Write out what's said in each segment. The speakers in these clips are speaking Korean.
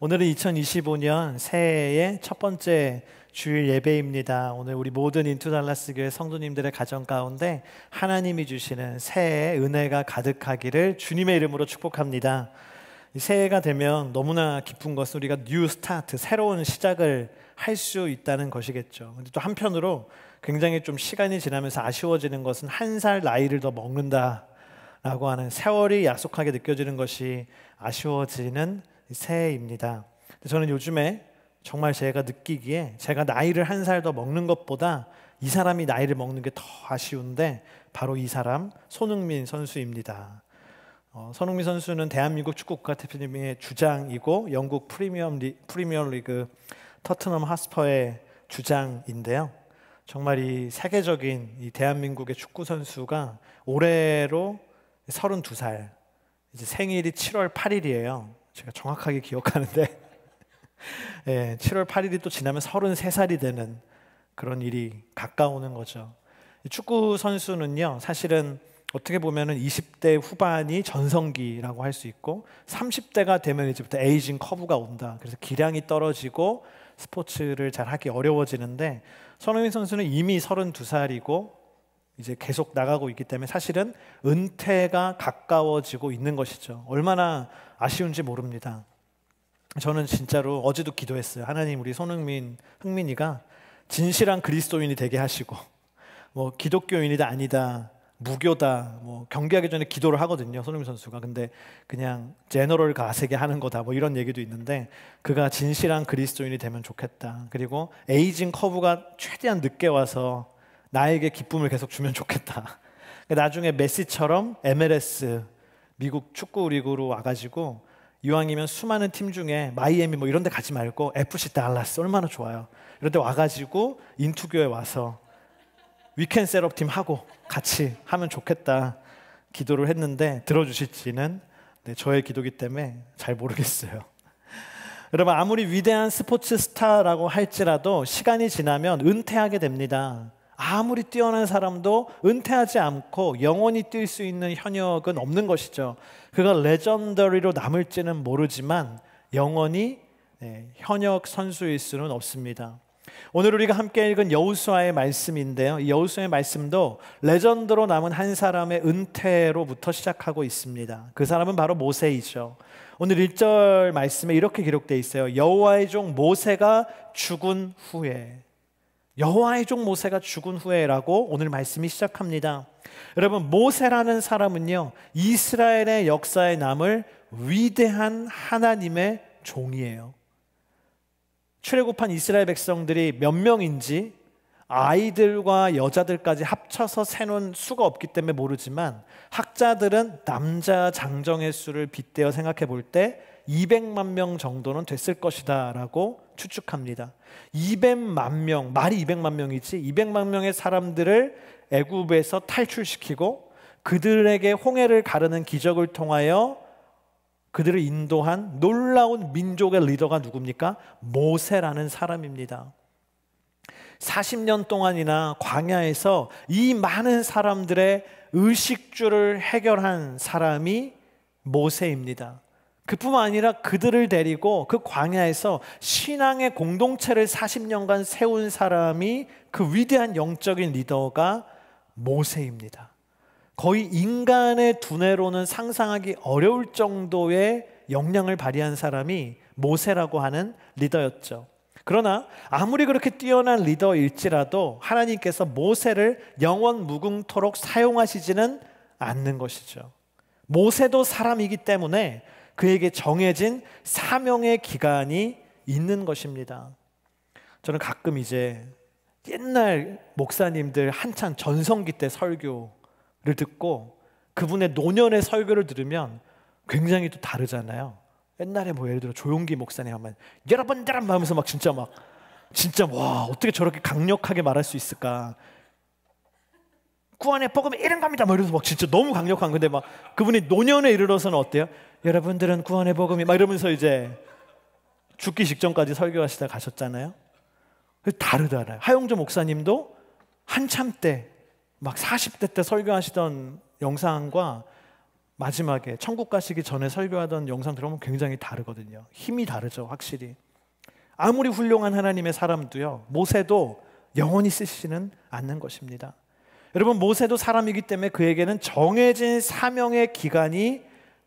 오늘은 2025년 새해의 첫 번째 주일 예배입니다. 오늘 우리 모든 인투 달라스 교회 성도님들의 가정 가운데 하나님이 주시는 새해의 은혜가 가득하기를 주님의 이름으로 축복합니다. 이 새해가 되면 너무나 기쁜 것은 우리가 뉴 스타트, 새로운 시작을 할 수 있다는 것이겠죠. 근데 또 한편으로 굉장히 좀 시간이 지나면서 아쉬워지는 것은 한 살 나이를 더 먹는다라고 하는 세월이 야속하게 느껴지는 것이 아쉬워지는 새해입니다. 저는 요즘에 정말 제가 느끼기에 제가 나이를 한 살 더 먹는 것보다 이 사람이 나이를 먹는 게 더 아쉬운데 바로 이 사람 손흥민 선수입니다. 손흥민 선수는 대한민국 축구 국가대표팀의 주장이고 영국 프리미어리그 토트넘 핫스퍼의 주장인데요. 정말 이 세계적인 이 대한민국의 축구 선수가 올해로 32살, 이제 생일이 7월 8일이에요. 제가 정확하게 기억하는데 예, 7월 8일이 또 지나면 33살이 되는 그런 일이 가까우는 거죠. 축구 선수는요, 사실은 어떻게 보면은 20대 후반이 전성기라고 할 수 있고 30대가 되면 이제부터 에이징 커브가 온다. 그래서 기량이 떨어지고 스포츠를 잘 하기 어려워지는데 손흥민 선수는 이미 32살이고 이제 계속 나가고 있기 때문에 사실은 은퇴가 가까워지고 있는 것이죠. 얼마나 아쉬운지 모릅니다. 저는 진짜로 어제도 기도했어요. 하나님, 우리 흥민이가 진실한 그리스도인이 되게 하시고, 뭐 기독교인이다 아니다, 무교다, 뭐 경기하기 전에 기도를 하거든요, 손흥민 선수가. 근데 그냥 제너럴 가세게 하는 거다, 뭐 이런 얘기도 있는데, 그가 진실한 그리스도인이 되면 좋겠다. 그리고 에이징 커브가 최대한 늦게 와서 나에게 기쁨을 계속 주면 좋겠다. 나중에 메시처럼 MLS 미국 축구 리그로 와가지고 이왕이면 수많은 팀 중에 마이애미 뭐 이런 데 가지 말고 FC 달라스 얼마나 좋아요. 이런 데 와가지고 인투교에 와서 위켄 셋업 팀 하고 같이 하면 좋겠다 기도를 했는데 들어주실지는 저의 기도기 때문에 잘 모르겠어요. 여러분, 아무리 위대한 스포츠 스타라고 할지라도 시간이 지나면 은퇴하게 됩니다. 아무리 뛰어난 사람도 은퇴하지 않고 영원히 뛸 수 있는 현역은 없는 것이죠. 그가 레전더리로 남을지는 모르지만 영원히 현역 선수일 수는 없습니다. 오늘 우리가 함께 읽은 여호수아의 말씀인데요, 이 여호수아의 말씀도 레전드로 남은 한 사람의 은퇴로부터 시작하고 있습니다. 그 사람은 바로 모세이죠. 오늘 1절 말씀에 이렇게 기록되어 있어요. 여호와의 종 모세가 죽은 후에, 여호와의 종 모세가 죽은 후에라고 오늘 말씀이 시작합니다. 여러분, 모세라는 사람은요, 이스라엘의 역사에 남을 위대한 하나님의 종이에요. 출애굽한 이스라엘 백성들이 몇 명인지 아이들과 여자들까지 합쳐서 세놓은 수가 없기 때문에 모르지만 학자들은 남자 장정의 수를 빗대어 생각해 볼 때 200만 명 정도는 됐을 것이다 라고 추측합니다. 200만 명, 말이 200만 명이지 200만 명의 사람들을 애굽에서 탈출시키고 그들에게 홍해를 가르는 기적을 통하여 그들을 인도한 놀라운 민족의 리더가 누굽니까? 모세라는 사람입니다. 40년 동안이나 광야에서 이 많은 사람들의 의식주를 해결한 사람이 모세입니다. 그뿐만 아니라 그들을 데리고 그 광야에서 신앙의 공동체를 40년간 세운 사람이 그 위대한 영적인 리더가 모세입니다. 거의 인간의 두뇌로는 상상하기 어려울 정도의 역량을 발휘한 사람이 모세라고 하는 리더였죠. 그러나 아무리 그렇게 뛰어난 리더일지라도 하나님께서 모세를 영원 무궁토록 사용하시지는 않는 것이죠. 모세도 사람이기 때문에 그에게 정해진 사명의 기간이 있는 것입니다. 저는 가끔 이제 옛날 목사님들 한참 전성기 때 설교를 듣고 그분의 노년의 설교를 들으면 굉장히 또 다르잖아요. 옛날에 뭐 예를 들어 조용기 목사님 하면 여러분들 하면서 막 진짜 와, 어떻게 저렇게 강력하게 말할 수 있을까? 구원의 복음이 이런 겁니다. 막 이러면서 막 진짜 너무 강력한. 근데 막 그분이 노년에 이르러서는 어때요? 여러분들은 구원의 복음이 막 이러면서 이제 죽기 직전까지 설교하시다 가셨잖아요. 다르잖아요. 하용조 목사님도 한참 때 막 40대 때 설교하시던 영상과 마지막에 천국 가시기 전에 설교하던 영상 들어보면 굉장히 다르거든요. 힘이 다르죠, 확실히. 아무리 훌륭한 하나님의 사람도요, 모세도 영원히 쓰시지는 않는 것입니다. 여러분, 모세도 사람이기 때문에 그에게는 정해진 사명의 기간이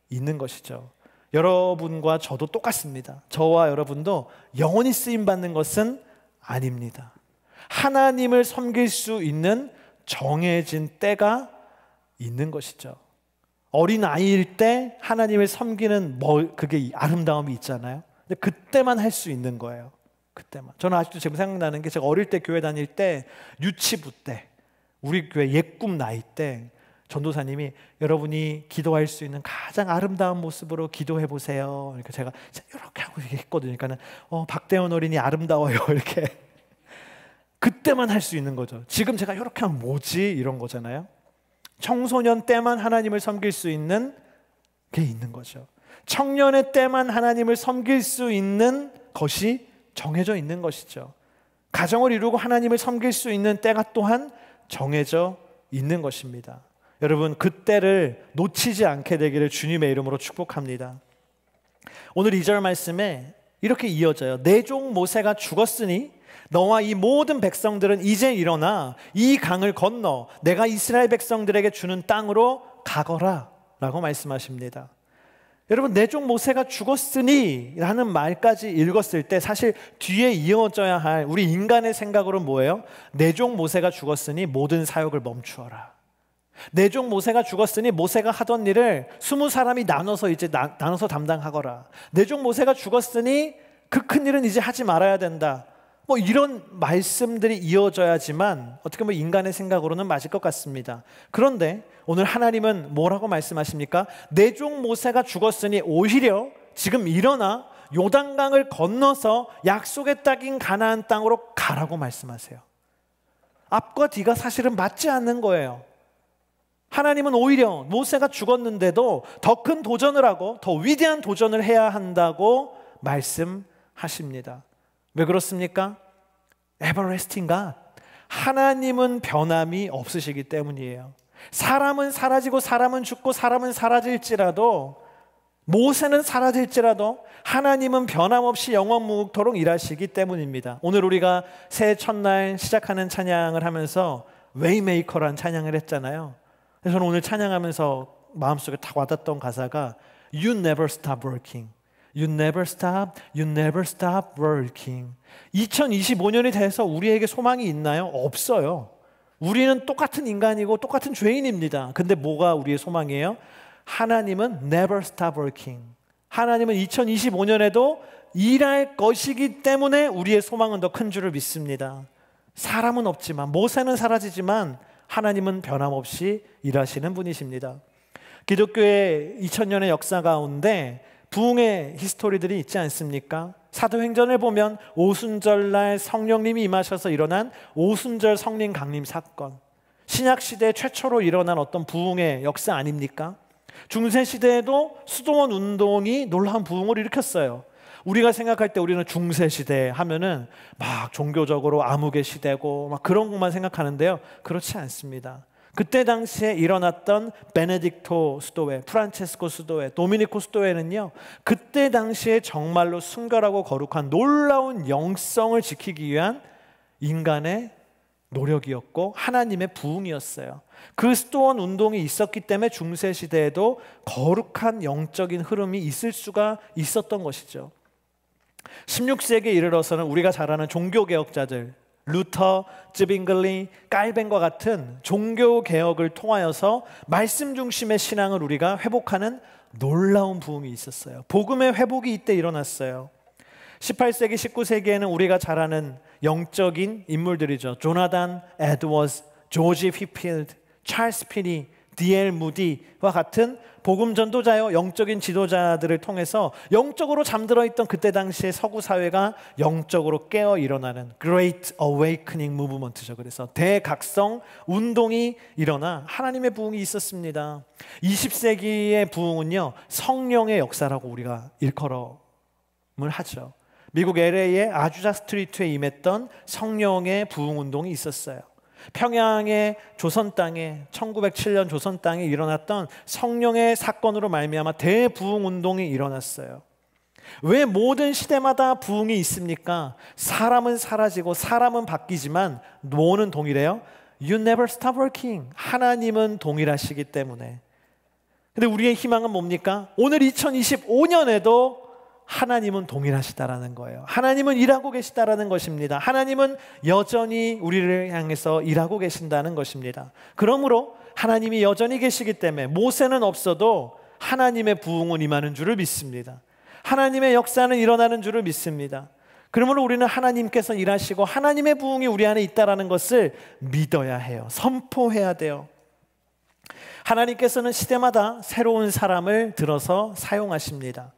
있는 것이죠. 여러분과 저도 똑같습니다. 저와 여러분도 영원히 쓰임받는 것은 아닙니다. 하나님을 섬길 수 있는 정해진 때가 있는 것이죠. 어린 아이일 때 하나님을 섬기는 그게 아름다움이 있잖아요. 근데 그때만 할 수 있는 거예요. 그때만. 저는 아직도 지금 생각나는 게, 제가 어릴 때 교회 다닐 때 유치부 때 우리 교회 옛꿈 나이 때 전도사님이 여러분이 기도할 수 있는 가장 아름다운 모습으로 기도해 보세요. 그러니까 제가 이렇게 하고 했거든요. 그러니까는 박대원 어린이 아름다워요. 이렇게. 그때만 할 수 있는 거죠. 지금 제가 이렇게 하면 뭐지? 이런 거잖아요. 청소년 때만 하나님을 섬길 수 있는 게 있는 거죠. 청년의 때만 하나님을 섬길 수 있는 것이 정해져 있는 것이죠. 가정을 이루고 하나님을 섬길 수 있는 때가 또한 정해져 있는 것입니다. 여러분, 그 때를 놓치지 않게 되기를 주님의 이름으로 축복합니다. 오늘 2절 말씀에 이렇게 이어져요. 내 종 모세가 죽었으니 너와 이 모든 백성들은 이제 일어나 이 강을 건너 내가 이스라엘 백성들에게 주는 땅으로 가거라 라고 말씀하십니다. 여러분, 내 종 모세가 죽었으니 라는 말까지 읽었을 때 사실 뒤에 이어져야 할 우리 인간의 생각으로는 뭐예요? 내 종 모세가 죽었으니 모든 사역을 멈추어라. 내 종 모세가 죽었으니 모세가 하던 일을 20사람이 나눠서 이제 나눠서 담당하거라. 내 종 모세가 죽었으니 그 큰 일은 이제 하지 말아야 된다. 뭐 이런 말씀들이 이어져야지만 어떻게 보면 인간의 생각으로는 맞을 것 같습니다. 그런데 오늘 하나님은 뭐라고 말씀하십니까? 내 종 모세가 죽었으니 오히려 지금 일어나 요단강을 건너서 약속의 땅인 가나안 땅으로 가라고 말씀하세요. 앞과 뒤가 사실은 맞지 않는 거예요. 하나님은 오히려 모세가 죽었는데도 더 큰 도전을 하고 더 위대한 도전을 해야 한다고 말씀하십니다. 왜 그렇습니까? Everlasting God. 하나님은 변함이 없으시기 때문이에요. 사람은 사라지고 사람은 죽고 사람은 사라질지라도, 모세는 사라질지라도 하나님은 변함없이 영원무궁토록 일하시기 때문입니다. 오늘 우리가 새해 첫날 시작하는 찬양을 하면서 웨이메이커라는 찬양을 했잖아요. 그래서 저는 오늘 찬양하면서 마음속에 딱 와닿던 가사가 You never stop working. You never stop, you never stop working. 2025년이 돼서 우리에게 소망이 있나요? 없어요. 우리는 똑같은 인간이고 똑같은 죄인입니다. 근데 뭐가 우리의 소망이에요? 하나님은 never stop working. 하나님은 2025년에도 일할 것이기 때문에 우리의 소망은 더 큰 줄을 믿습니다. 사람은 없지만, 모세는 사라지지만 하나님은 변함없이 일하시는 분이십니다. 기독교의 2000년의 역사 가운데 부흥의 히스토리들이 있지 않습니까? 사도행전을 보면 오순절날 성령님이 임하셔서 일어난 오순절 성령 강림 사건, 신약시대 최초로 일어난 어떤 부흥의 역사 아닙니까? 중세시대에도 수도원 운동이 놀라운 부흥을 일으켰어요. 우리가 생각할 때 우리는 중세시대 하면은 막 종교적으로 암흑의 시대고 막 그런 것만 생각하는데요, 그렇지 않습니다. 그때 당시에 일어났던 베네딕토 수도회, 프란체스코 수도회, 도미니코 수도회는요, 그때 당시에 정말로 순결하고 거룩한 놀라운 영성을 지키기 위한 인간의 노력이었고 하나님의 부흥이었어요. 그 수도원 운동이 있었기 때문에 중세시대에도 거룩한 영적인 흐름이 있을 수가 있었던 것이죠. 16세기에 이르러서는 우리가 잘 아는 종교개혁자들, 루터, 즈빙글리, 깔벤과 같은 종교개혁을 통하여서 말씀 중심의 신앙을 우리가 회복하는 놀라운 부흥이 있었어요. 복음의 회복이 이때 일어났어요. 18세기, 19세기에는 우리가 잘 아는 영적인 인물들이죠. 조나단 에드워즈, 조지 휘필드, 찰스 피니, D.L. 무디와 같은 복음 전도자요, 영적인 지도자들을 통해서 영적으로 잠들어 있던 그때 당시의 서구 사회가 영적으로 깨어 일어나는 Great Awakening Movement죠. 그래서 대각성 운동이 일어나 하나님의 부흥이 있었습니다. 20세기의 부흥은요, 성령의 역사라고 우리가 일컬음을 하죠. 미국 LA의 아주자 스트리트에 임했던 성령의 부흥 운동이 있었어요. 평양의 조선 땅에 1907년 조선 땅에 일어났던 성령의 사건으로 말미암아 대부흥 운동이 일어났어요. 왜 모든 시대마다 부흥이 있습니까? 사람은 사라지고 사람은 바뀌지만 뭐는 동일해요? You never stop working. 하나님은 동일하시기 때문에. 근데 우리의 희망은 뭡니까? 오늘 2025년에도 하나님은 동일하시다라는 거예요. 하나님은 일하고 계시다라는 것입니다. 하나님은 여전히 우리를 향해서 일하고 계신다는 것입니다. 그러므로 하나님이 여전히 계시기 때문에 모세는 없어도 하나님의 부흥은 임하는 줄을 믿습니다. 하나님의 역사는 일어나는 줄을 믿습니다. 그러므로 우리는 하나님께서 일하시고 하나님의 부흥이 우리 안에 있다는 것을 믿어야 해요. 선포해야 돼요. 하나님께서는 시대마다 새로운 사람을 들어서 사용하십니다.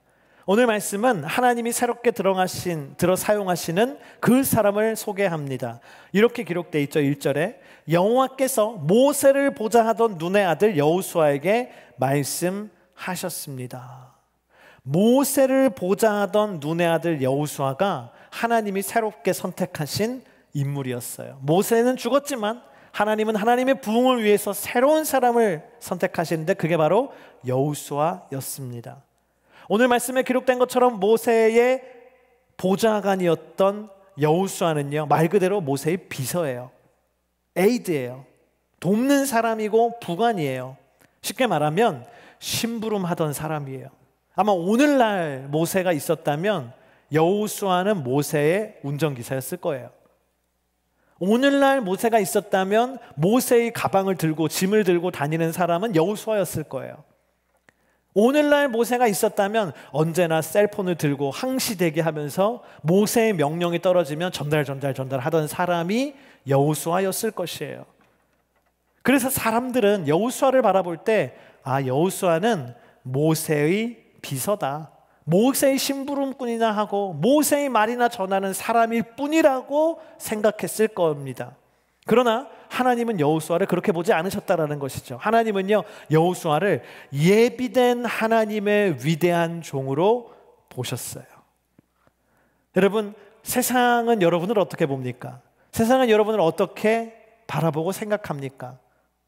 오늘 말씀은 하나님이 새롭게 들어 사용하시는 그 사람을 소개합니다. 이렇게 기록되어 있죠. 1절에 여호와께서 모세를 보자 하던 눈의 아들 여호수아에게 말씀하셨습니다. 모세를 보자 하던 눈의 아들 여호수아가 하나님이 새롭게 선택하신 인물이었어요. 모세는 죽었지만 하나님은 하나님의 부흥을 위해서 새로운 사람을 선택하시는데 그게 바로 여호수아였습니다. 오늘 말씀에 기록된 것처럼 모세의 보좌관이었던 여호수아는요, 말 그대로 모세의 비서예요. 에이드예요. 돕는 사람이고 부관이에요. 쉽게 말하면 심부름하던 사람이에요. 아마 오늘날 모세가 있었다면 여호수아는 모세의 운전기사였을 거예요. 오늘날 모세가 있었다면 모세의 가방을 들고 짐을 들고 다니는 사람은 여호수아였을 거예요. 오늘날 모세가 있었다면 언제나 셀폰을 들고 항시대기 하면서 모세의 명령이 떨어지면 전달 하던 사람이 여호수아였을 것이에요. 그래서 사람들은 여호수아를 바라볼 때 여호수아는 모세의 비서다, 모세의 심부름꾼이나 하고 모세의 말이나 전하는 사람일 뿐이라고 생각했을 겁니다. 그러나 하나님은 여호수아를 그렇게 보지 않으셨다라는 것이죠. 하나님은요, 여호수아를 예비된 하나님의 위대한 종으로 보셨어요. 여러분, 세상은 여러분을 어떻게 봅니까? 세상은 여러분을 어떻게 바라보고 생각합니까?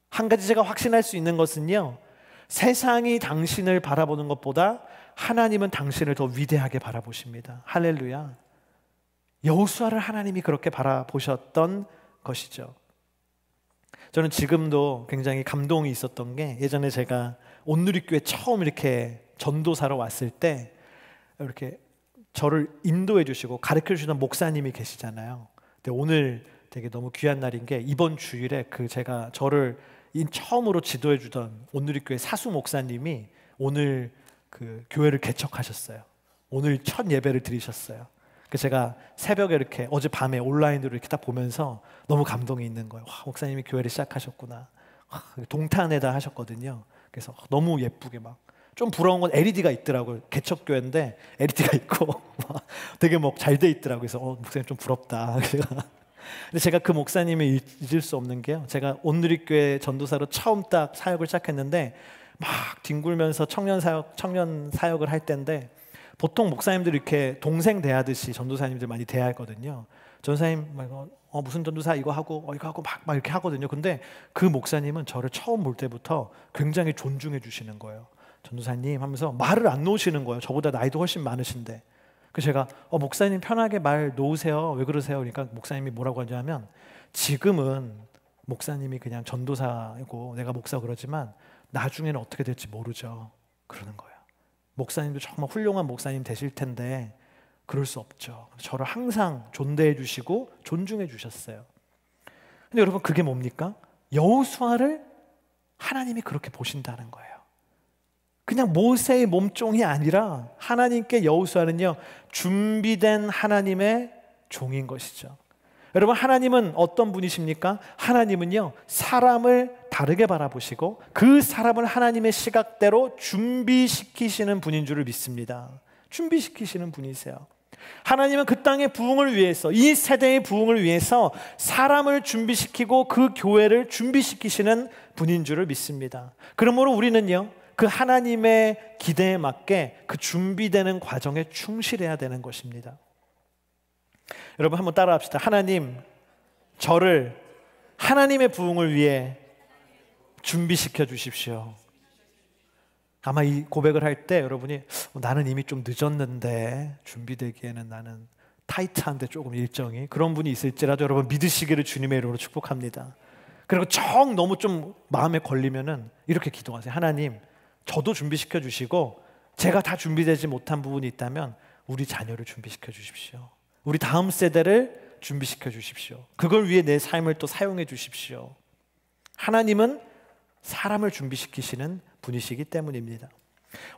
한 가지 제가 확신할 수 있는 것은요, 세상이 당신을 바라보는 것보다 하나님은 당신을 더 위대하게 바라보십니다. 할렐루야. 여호수아를 하나님이 그렇게 바라보셨던 것이죠. 저는 지금도 굉장히 감동이 있었던 게, 예전에 제가 온누리교회 처음 이렇게 전도사로 왔을 때 이렇게 저를 인도해 주시고 가르쳐 주시던 목사님이 계시잖아요. 근데 오늘 되게 너무 귀한 날인 게, 이번 주일에 제가 저를 처음으로 지도해 주던 온누리교회 사수 목사님이 오늘 교회를 개척하셨어요. 오늘 첫 예배를 드리셨어요. 그래서 제가 새벽에 이렇게 어젯밤에 온라인으로 이렇게 딱 보면서 너무 감동이 있는 거예요. 와, 목사님이 교회를 시작하셨구나. 동탄에다 하셨거든요. 그래서 너무 예쁘게 좀 부러운 건 LED가 있더라고요. 개척교회인데 LED가 있고 되게 잘 돼 있더라고요. 그래서 목사님 좀 부럽다. 근데 제가 그 목사님을 잊을 수 없는 게요, 제가 온누리교회 전도사로 처음 딱 사역을 시작했는데 막 뒹굴면서 청년 사역을 할 때인데, 보통 목사님들 이렇게 동생 대하듯이 전도사님들 많이 대하거든요. 전도사님 무슨 전도사 이거 하고 이거 하고 막 이렇게 하거든요. 근데 그 목사님은 저를 처음 볼 때부터 굉장히 존중해 주시는 거예요. 전도사님 하면서 말을 안 놓으시는 거예요. 저보다 나이도 훨씬 많으신데. 그래서 제가 목사님 편하게 말 놓으세요. 왜 그러세요? 그러니까 목사님이 뭐라고 하냐면, 지금은 목사님이 그냥 전도사이고 내가 목사 그러지만 나중에는 어떻게 될지 모르죠. 그러는 거예요. 목사님도 정말 훌륭한 목사님 되실 텐데 그럴 수 없죠. 저를 항상 존대해 주시고 존중해 주셨어요. 근데 여러분, 그게 뭡니까? 여호수아를 하나님이 그렇게 보신다는 거예요. 그냥 모세의 몸종이 아니라 하나님께 여호수아는요, 준비된 하나님의 종인 것이죠. 여러분, 하나님은 어떤 분이십니까? 하나님은요, 사람을 다르게 바라보시고 그 사람을 하나님의 시각대로 준비시키시는 분인 줄을 믿습니다. 준비시키시는 분이세요. 하나님은 그 땅의 부흥을 위해서, 이 세대의 부흥을 위해서 사람을 준비시키고 그 교회를 준비시키시는 분인 줄을 믿습니다. 그러므로 우리는요, 그 하나님의 기대에 맞게 그 준비되는 과정에 충실해야 되는 것입니다. 여러분, 한번 따라합시다. 하나님, 저를 하나님의 부흥을 위해 준비시켜 주십시오. 아마 이 고백을 할 때 여러분이 나는 이미 좀 늦었는데 준비되기에는 나는 타이트한데 조금 일정이 그런 분이 있을지라도 여러분 믿으시기를 주님의 이름으로 축복합니다. 그리고 너무 좀 마음에 걸리면은 이렇게 기도하세요. 하나님, 저도 준비시켜 주시고 제가 다 준비되지 못한 부분이 있다면 우리 자녀를 준비시켜 주십시오. 우리 다음 세대를 준비시켜 주십시오. 그걸 위해 내 삶을 또 사용해 주십시오. 하나님은 사람을 준비시키시는 분이시기 때문입니다.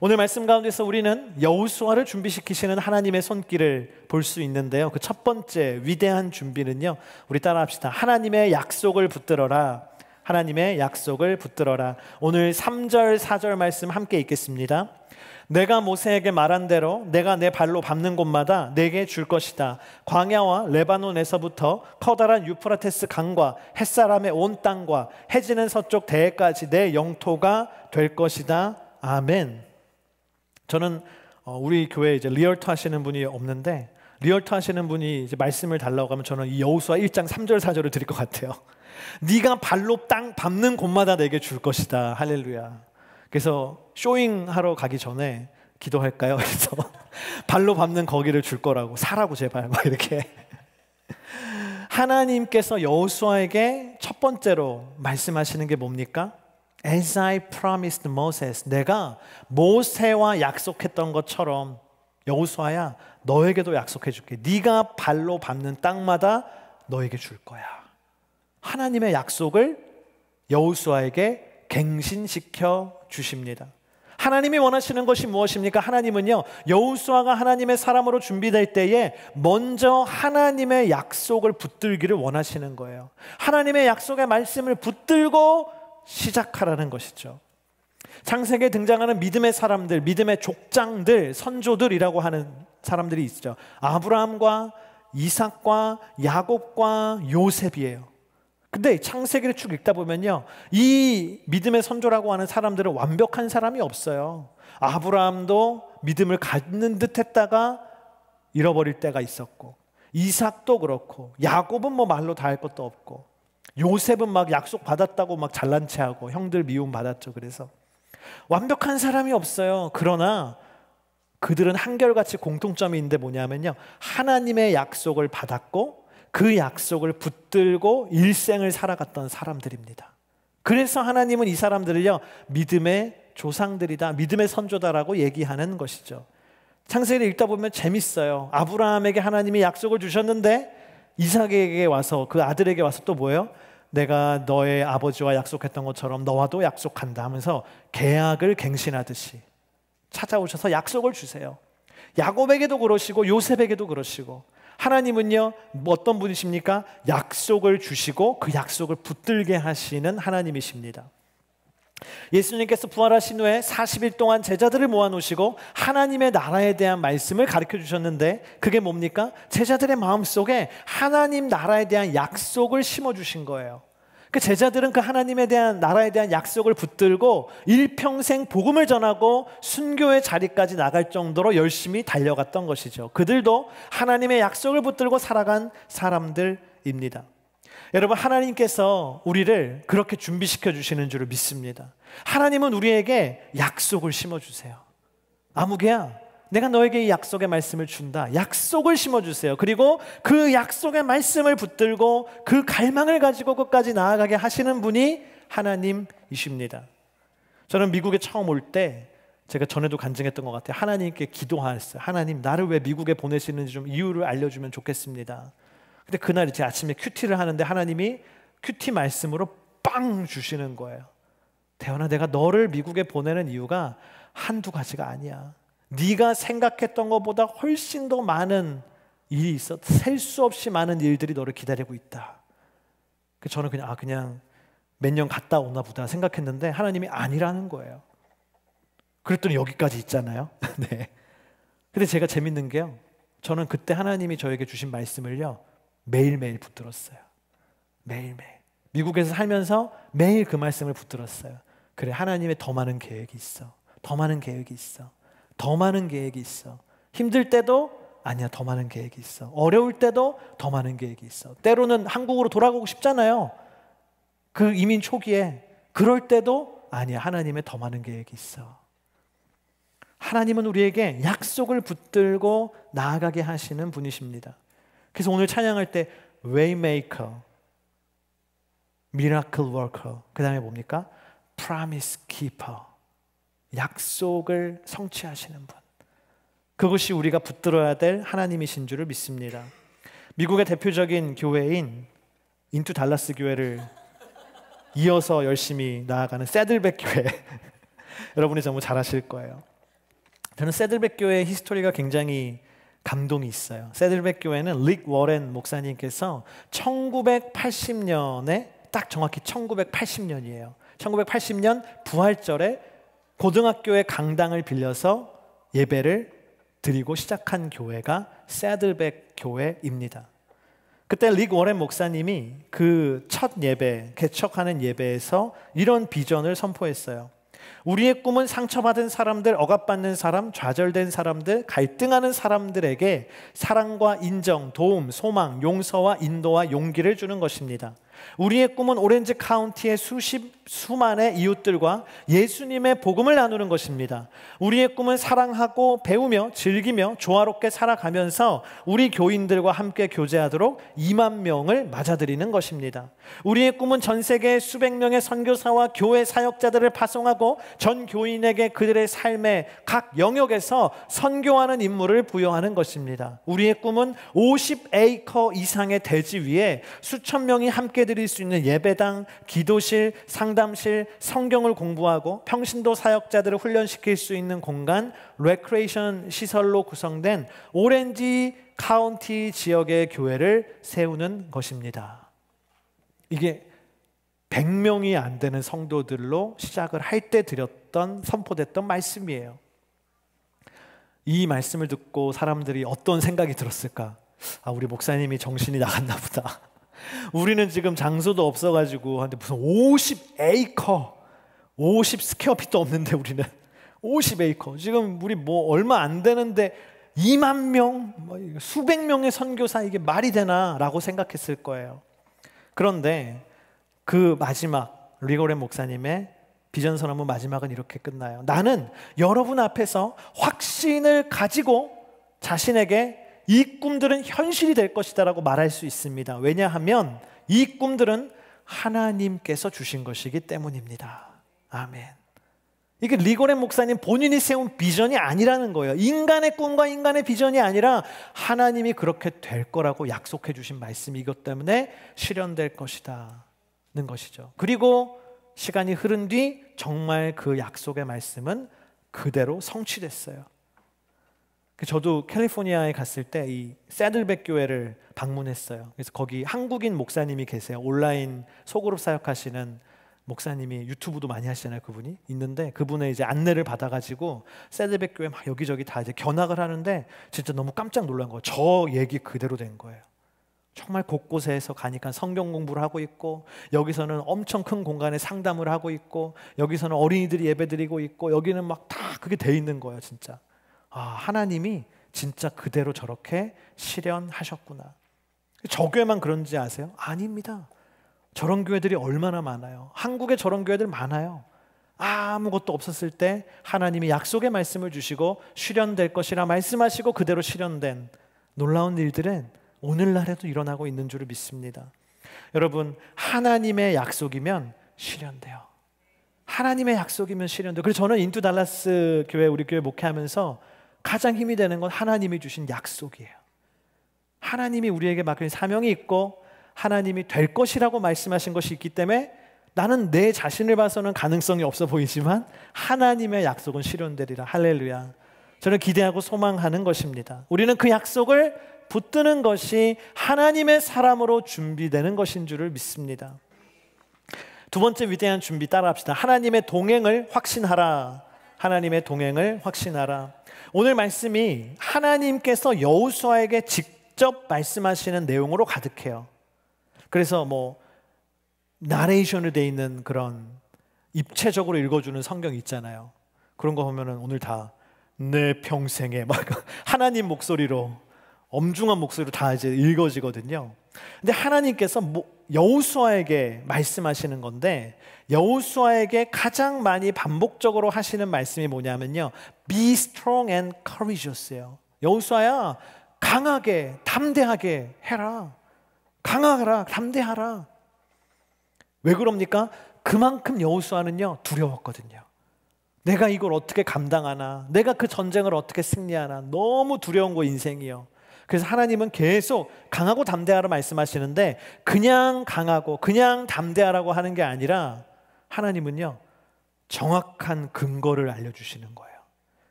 오늘 말씀 가운데서 우리는 여호수아를 준비시키시는 하나님의 손길을 볼 수 있는데요. 그 첫 번째 위대한 준비는요, 우리 따라합시다. 하나님의 약속을 붙들어라. 하나님의 약속을 붙들어라. 오늘 3절 4절 말씀 함께 읽겠습니다. 내가 모세에게 말한 대로 내가 내 발로 밟는 곳마다 내게 줄 것이다. 광야와 레바논에서부터 커다란 유프라테스 강과 햇사람의 온 땅과 해지는 서쪽 대해까지 내 영토가 될 것이다. 아멘. 저는 우리 교회에 이제 리얼터 하시는 분이 없는데 리얼터 하시는 분이 이제 말씀을 달라고 하면 저는 이 여호수아 1장 3절 4절을 드릴 것 같아요. 네가 발로 땅 밟는 곳마다 내게 줄 것이다. 할렐루야. 그래서 쇼잉하러 가기 전에 기도할까요? 그래서 발로 밟는 거기를 줄 거라고 사라고 제발 막 이렇게. 하나님께서 여호수아에게 첫 번째로 말씀하시는 게 뭡니까? As I promised Moses, 내가 모세와 약속했던 것처럼 여호수아야 너에게도 약속해 줄게. 네가 발로 밟는 땅마다 너에게 줄 거야. 하나님의 약속을 여호수아에게 갱신시켜 주십니다. 하나님이 원하시는 것이 무엇입니까? 하나님은요, 여호수아가 하나님의 사람으로 준비될 때에 먼저 하나님의 약속을 붙들기를 원하시는 거예요. 하나님의 약속의 말씀을 붙들고 시작하라는 것이죠. 창세기에 등장하는 믿음의 사람들, 믿음의 족장들, 선조들이라고 하는 사람들이 있죠. 아브라함과 이삭과 야곱과 요셉이에요. 근데 창세기를 쭉 읽다 보면요, 이 믿음의 선조라고 하는 사람들은 완벽한 사람이 없어요. 아브라함도 믿음을 갖는 듯 했다가 잃어버릴 때가 있었고, 이삭도 그렇고, 야곱은 뭐 말로 다 할 것도 없고, 요셉은 막 약속 받았다고 막 잘난 체하고 형들 미움 받았죠. 그래서 완벽한 사람이 없어요. 그러나 그들은 한결같이 공통점이 있는데 뭐냐면요, 하나님의 약속을 받았고 그 약속을 붙들고 일생을 살아갔던 사람들입니다. 그래서 하나님은 이 사람들을요, 믿음의 조상들이다, 믿음의 선조다라고 얘기하는 것이죠. 창세기를 읽다 보면 재밌어요. 아브라함에게 하나님이 약속을 주셨는데 이삭에게 와서, 그 아들에게 와서 또 뭐예요? 내가 너의 아버지와 약속했던 것처럼 너와도 약속한다 하면서 계약을 갱신하듯이 찾아오셔서 약속을 주세요. 야곱에게도 그러시고 요셉에게도 그러시고, 하나님은요 어떤 분이십니까? 약속을 주시고 그 약속을 붙들게 하시는 하나님이십니다. 예수님께서 부활하신 후에 40일 동안 제자들을 모아놓으시고 하나님의 나라에 대한 말씀을 가르쳐 주셨는데 그게 뭡니까? 제자들의 마음속에 하나님 나라에 대한 약속을 심어주신 거예요. 그 제자들은 그 하나님에 대한 나라에 대한 약속을 붙들고 일평생 복음을 전하고 순교의 자리까지 나갈 정도로 열심히 달려갔던 것이죠. 그들도 하나님의 약속을 붙들고 살아간 사람들입니다. 여러분, 하나님께서 우리를 그렇게 준비시켜 주시는 줄을 믿습니다. 하나님은 우리에게 약속을 심어주세요. 아무개야, 내가 너에게 이 약속의 말씀을 준다. 약속을 심어주세요. 그리고 그 약속의 말씀을 붙들고 그 갈망을 가지고 끝까지 나아가게 하시는 분이 하나님이십니다. 저는 미국에 처음 올 때 제가 전에도 간증했던 것 같아요. 하나님께 기도했어요. 하나님, 나를 왜 미국에 보내시는지 좀 이유를 알려주면 좋겠습니다. 근데 그날 이제 아침에 큐티를 하는데 하나님이 큐티 말씀으로 빵 주시는 거예요. 대원아, 내가 너를 미국에 보내는 이유가 한두 가지가 아니야. 네가 생각했던 것보다 훨씬 더 많은 일이 있어. 셀 수 없이 많은 일들이 너를 기다리고 있다. 저는 그냥 몇 년 갔다 오나 보다 생각했는데 하나님이 아니라는 거예요. 그랬더니 여기까지 있잖아요. 네. 근데 제가 재밌는 게요, 저는 그때 하나님이 저에게 주신 말씀을요 매일매일 붙들었어요. 매일매일 미국에서 살면서 매일 그 말씀을 붙들었어요. 그래, 하나님의 더 많은 계획이 있어. 더 많은 계획이 있어. 더 많은 계획이 있어. 힘들 때도 아니야, 더 많은 계획이 있어. 어려울 때도 더 많은 계획이 있어. 때로는 한국으로 돌아가고 싶잖아요. 그 이민 초기에 그럴 때도 아니야, 하나님의 더 많은 계획이 있어. 하나님은 우리에게 약속을 붙들고 나아가게 하시는 분이십니다. 그래서 오늘 찬양할 때 Waymaker, Miracle Worker, 그 다음에 뭡니까? Promise Keeper, 약속을 성취하시는 분. 그것이 우리가 붙들어야 될 하나님이신 줄을 믿습니다. 미국의 대표적인 교회인 인투 달라스 교회를 이어서 열심히 나아가는 새들백 교회 여러분이 정말 잘 아실 거예요. 저는 새들백 교회의 히스토리가 굉장히 감동이 있어요. 새들백 교회는 릭 워렌 목사님께서 1980년에 딱 정확히 1980년이에요. 1980년 부활절에 고등학교의 강당을 빌려서 예배를 드리고 시작한 교회가 새들백 교회입니다. 그때 릭 워렌 목사님이 그 첫 예배, 개척하는 예배에서 이런 비전을 선포했어요. 우리의 꿈은 상처받은 사람들, 억압받는 사람, 좌절된 사람들, 갈등하는 사람들에게 사랑과 인정, 도움, 소망, 용서와 인도와 용기를 주는 것입니다. 우리의 꿈은 오렌지 카운티의 수만의 이웃들과 예수님의 복음을 나누는 것입니다. 우리의 꿈은 사랑하고 배우며 즐기며 조화롭게 살아가면서 우리 교인들과 함께 교제하도록 2만 명을 맞아들이는 것입니다. 우리의 꿈은 전 세계 수백 명의 선교사와 교회 사역자들을 파송하고 전 교인에게 그들의 삶의 각 영역에서 선교하는 임무를 부여하는 것입니다. 우리의 꿈은 50에이커 이상의 대지 위에 수천 명이 함께 드릴 수 있는 예배당, 기도실, 상담실, 성경을 공부하고 평신도 사역자들을 훈련시킬 수 있는 공간, 레크레이션 시설로 구성된 오렌지 카운티 지역의 교회를 세우는 것입니다. 이게 100명이 안 되는 성도들로 시작을 할 때 드렸던, 선포됐던 말씀이에요. 이 말씀을 듣고 사람들이 어떤 생각이 들었을까? 아, 우리 목사님이 정신이 나갔나 보다. 우리는 지금 장소도 없어가지고 근데 무슨 50에이커 50 스퀘어핏도 없는데 우리는 50에이커 지금 우리 뭐 얼마 안 되는데 2만 명 수백 명의 선교사 이게 말이 되나 라고 생각했을 거예요. 그런데 그 마지막 리고렌 목사님의 비전 선언문 마지막은 이렇게 끝나요. 나는 여러분 앞에서 확신을 가지고 자신에게 이 꿈들은 현실이 될 것이다 라고 말할 수 있습니다. 왜냐하면 이 꿈들은 하나님께서 주신 것이기 때문입니다. 아멘. 이게 리고렌 목사님 본인이 세운 비전이 아니라는 거예요. 인간의 꿈과 인간의 비전이 아니라 하나님이 그렇게 될 거라고 약속해 주신 말씀이기 때문에 실현될 것이다는 것이죠. 그리고 시간이 흐른 뒤 정말 그 약속의 말씀은 그대로 성취됐어요. 저도 캘리포니아에 갔을 때 이 새들백 교회를 방문했어요. 그래서 거기 한국인 목사님이 계세요. 온라인 소그룹 사역하시는 목사님이 유튜브도 많이 하시잖아요. 그분이 있는데 그분의 이제 안내를 받아가지고 새들백 교회 막 여기저기 다 이제 견학을 하는데 진짜 너무 깜짝 놀란 거예요. 저 얘기 그대로 된 거예요. 정말 곳곳에서 가니까 성경 공부를 하고 있고 여기서는 엄청 큰 공간에 상담을 하고 있고 여기서는 어린이들이 예배드리고 있고 여기는 막 다 그게 돼 있는 거예요. 진짜. 아, 하나님이 진짜 그대로 저렇게 실현하셨구나. 저 교회만 그런지 아세요? 아닙니다. 저런 교회들이 얼마나 많아요. 한국에 저런 교회들 많아요. 아무것도 없었을 때 하나님이 약속의 말씀을 주시고 실현될 것이라 말씀하시고 그대로 실현된 놀라운 일들은 오늘날에도 일어나고 있는 줄을 믿습니다. 여러분, 하나님의 약속이면 실현돼요. 하나님의 약속이면 실현돼요. 그래서 저는 인투 달라스 교회, 우리 교회 목회하면서 가장 힘이 되는 건 하나님이 주신 약속이에요. 하나님이 우리에게 맡긴 사명이 있고 하나님이 될 것이라고 말씀하신 것이 있기 때문에 나는 내 자신을 봐서는 가능성이 없어 보이지만 하나님의 약속은 실현되리라. 할렐루야. 저는 기대하고 소망하는 것입니다. 우리는 그 약속을 붙드는 것이 하나님의 사람으로 준비되는 것인 줄을 믿습니다. 두 번째 위대한 준비 따라합시다. 하나님의 동행을 확신하라. 하나님의 동행을 확신하라. 오늘 말씀이 하나님께서 여호수아에게 직접 말씀하시는 내용으로 가득해요. 그래서 뭐 나레이션으로 돼 있는 그런 입체적으로 읽어주는 성경 있잖아요. 그런 거 보면은 오늘 다 내 평생에 막 하나님 목소리로 엄중한 목소리로 다 이제 읽어지거든요. 근데 하나님께서 여호수아에게 말씀하시는 건데, 여호수아에게 가장 많이 반복적으로 하시는 말씀이 뭐냐면요, Be strong and courageous예요. 여호수아야, 강하게 담대하게 해라. 강하라, 담대하라. 왜 그럽니까? 그만큼 여호수아는요 두려웠거든요. 내가 이걸 어떻게 감당하나, 내가 그 전쟁을 어떻게 승리하나, 너무 두려운 거 인생이요. 그래서 하나님은 계속 강하고 담대하라 말씀하시는데, 그냥 강하고 그냥 담대하라고 하는 게 아니라 하나님은요 정확한 근거를 알려주시는 거예요.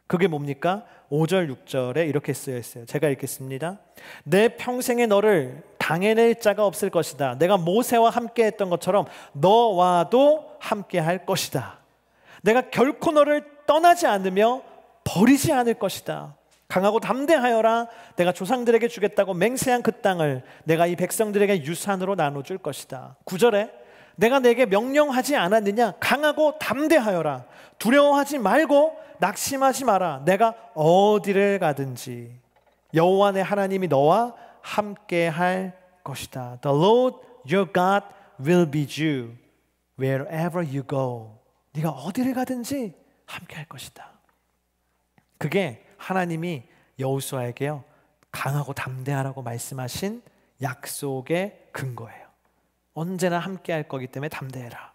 그게 뭡니까? 5절 6절에 이렇게 쓰여 있어요. 제가 읽겠습니다. 내 평생에 너를 당해낼 자가 없을 것이다. 내가 모세와 함께 했던 것처럼 너와도 함께 할 것이다. 내가 결코 너를 떠나지 않으며 버리지 않을 것이다. 강하고 담대하여라. 내가 조상들에게 주겠다고 맹세한 그 땅을 내가 이 백성들에게 유산으로 나눠줄 것이다. 9절에 내가 내게 명령하지 않았느냐? 강하고 담대하여라. 두려워하지 말고 낙심하지 마라. 내가 어디를 가든지 여호와 내 하나님이 너와 함께 할 것이다. The Lord your God will be you wherever you go. 네가 어디를 가든지 함께 할 것이다. 그게 하나님이 여호수아에게요 강하고 담대하라고 말씀하신 약속의 근거예요. 언제나 함께 할 거기 때문에 담대해라.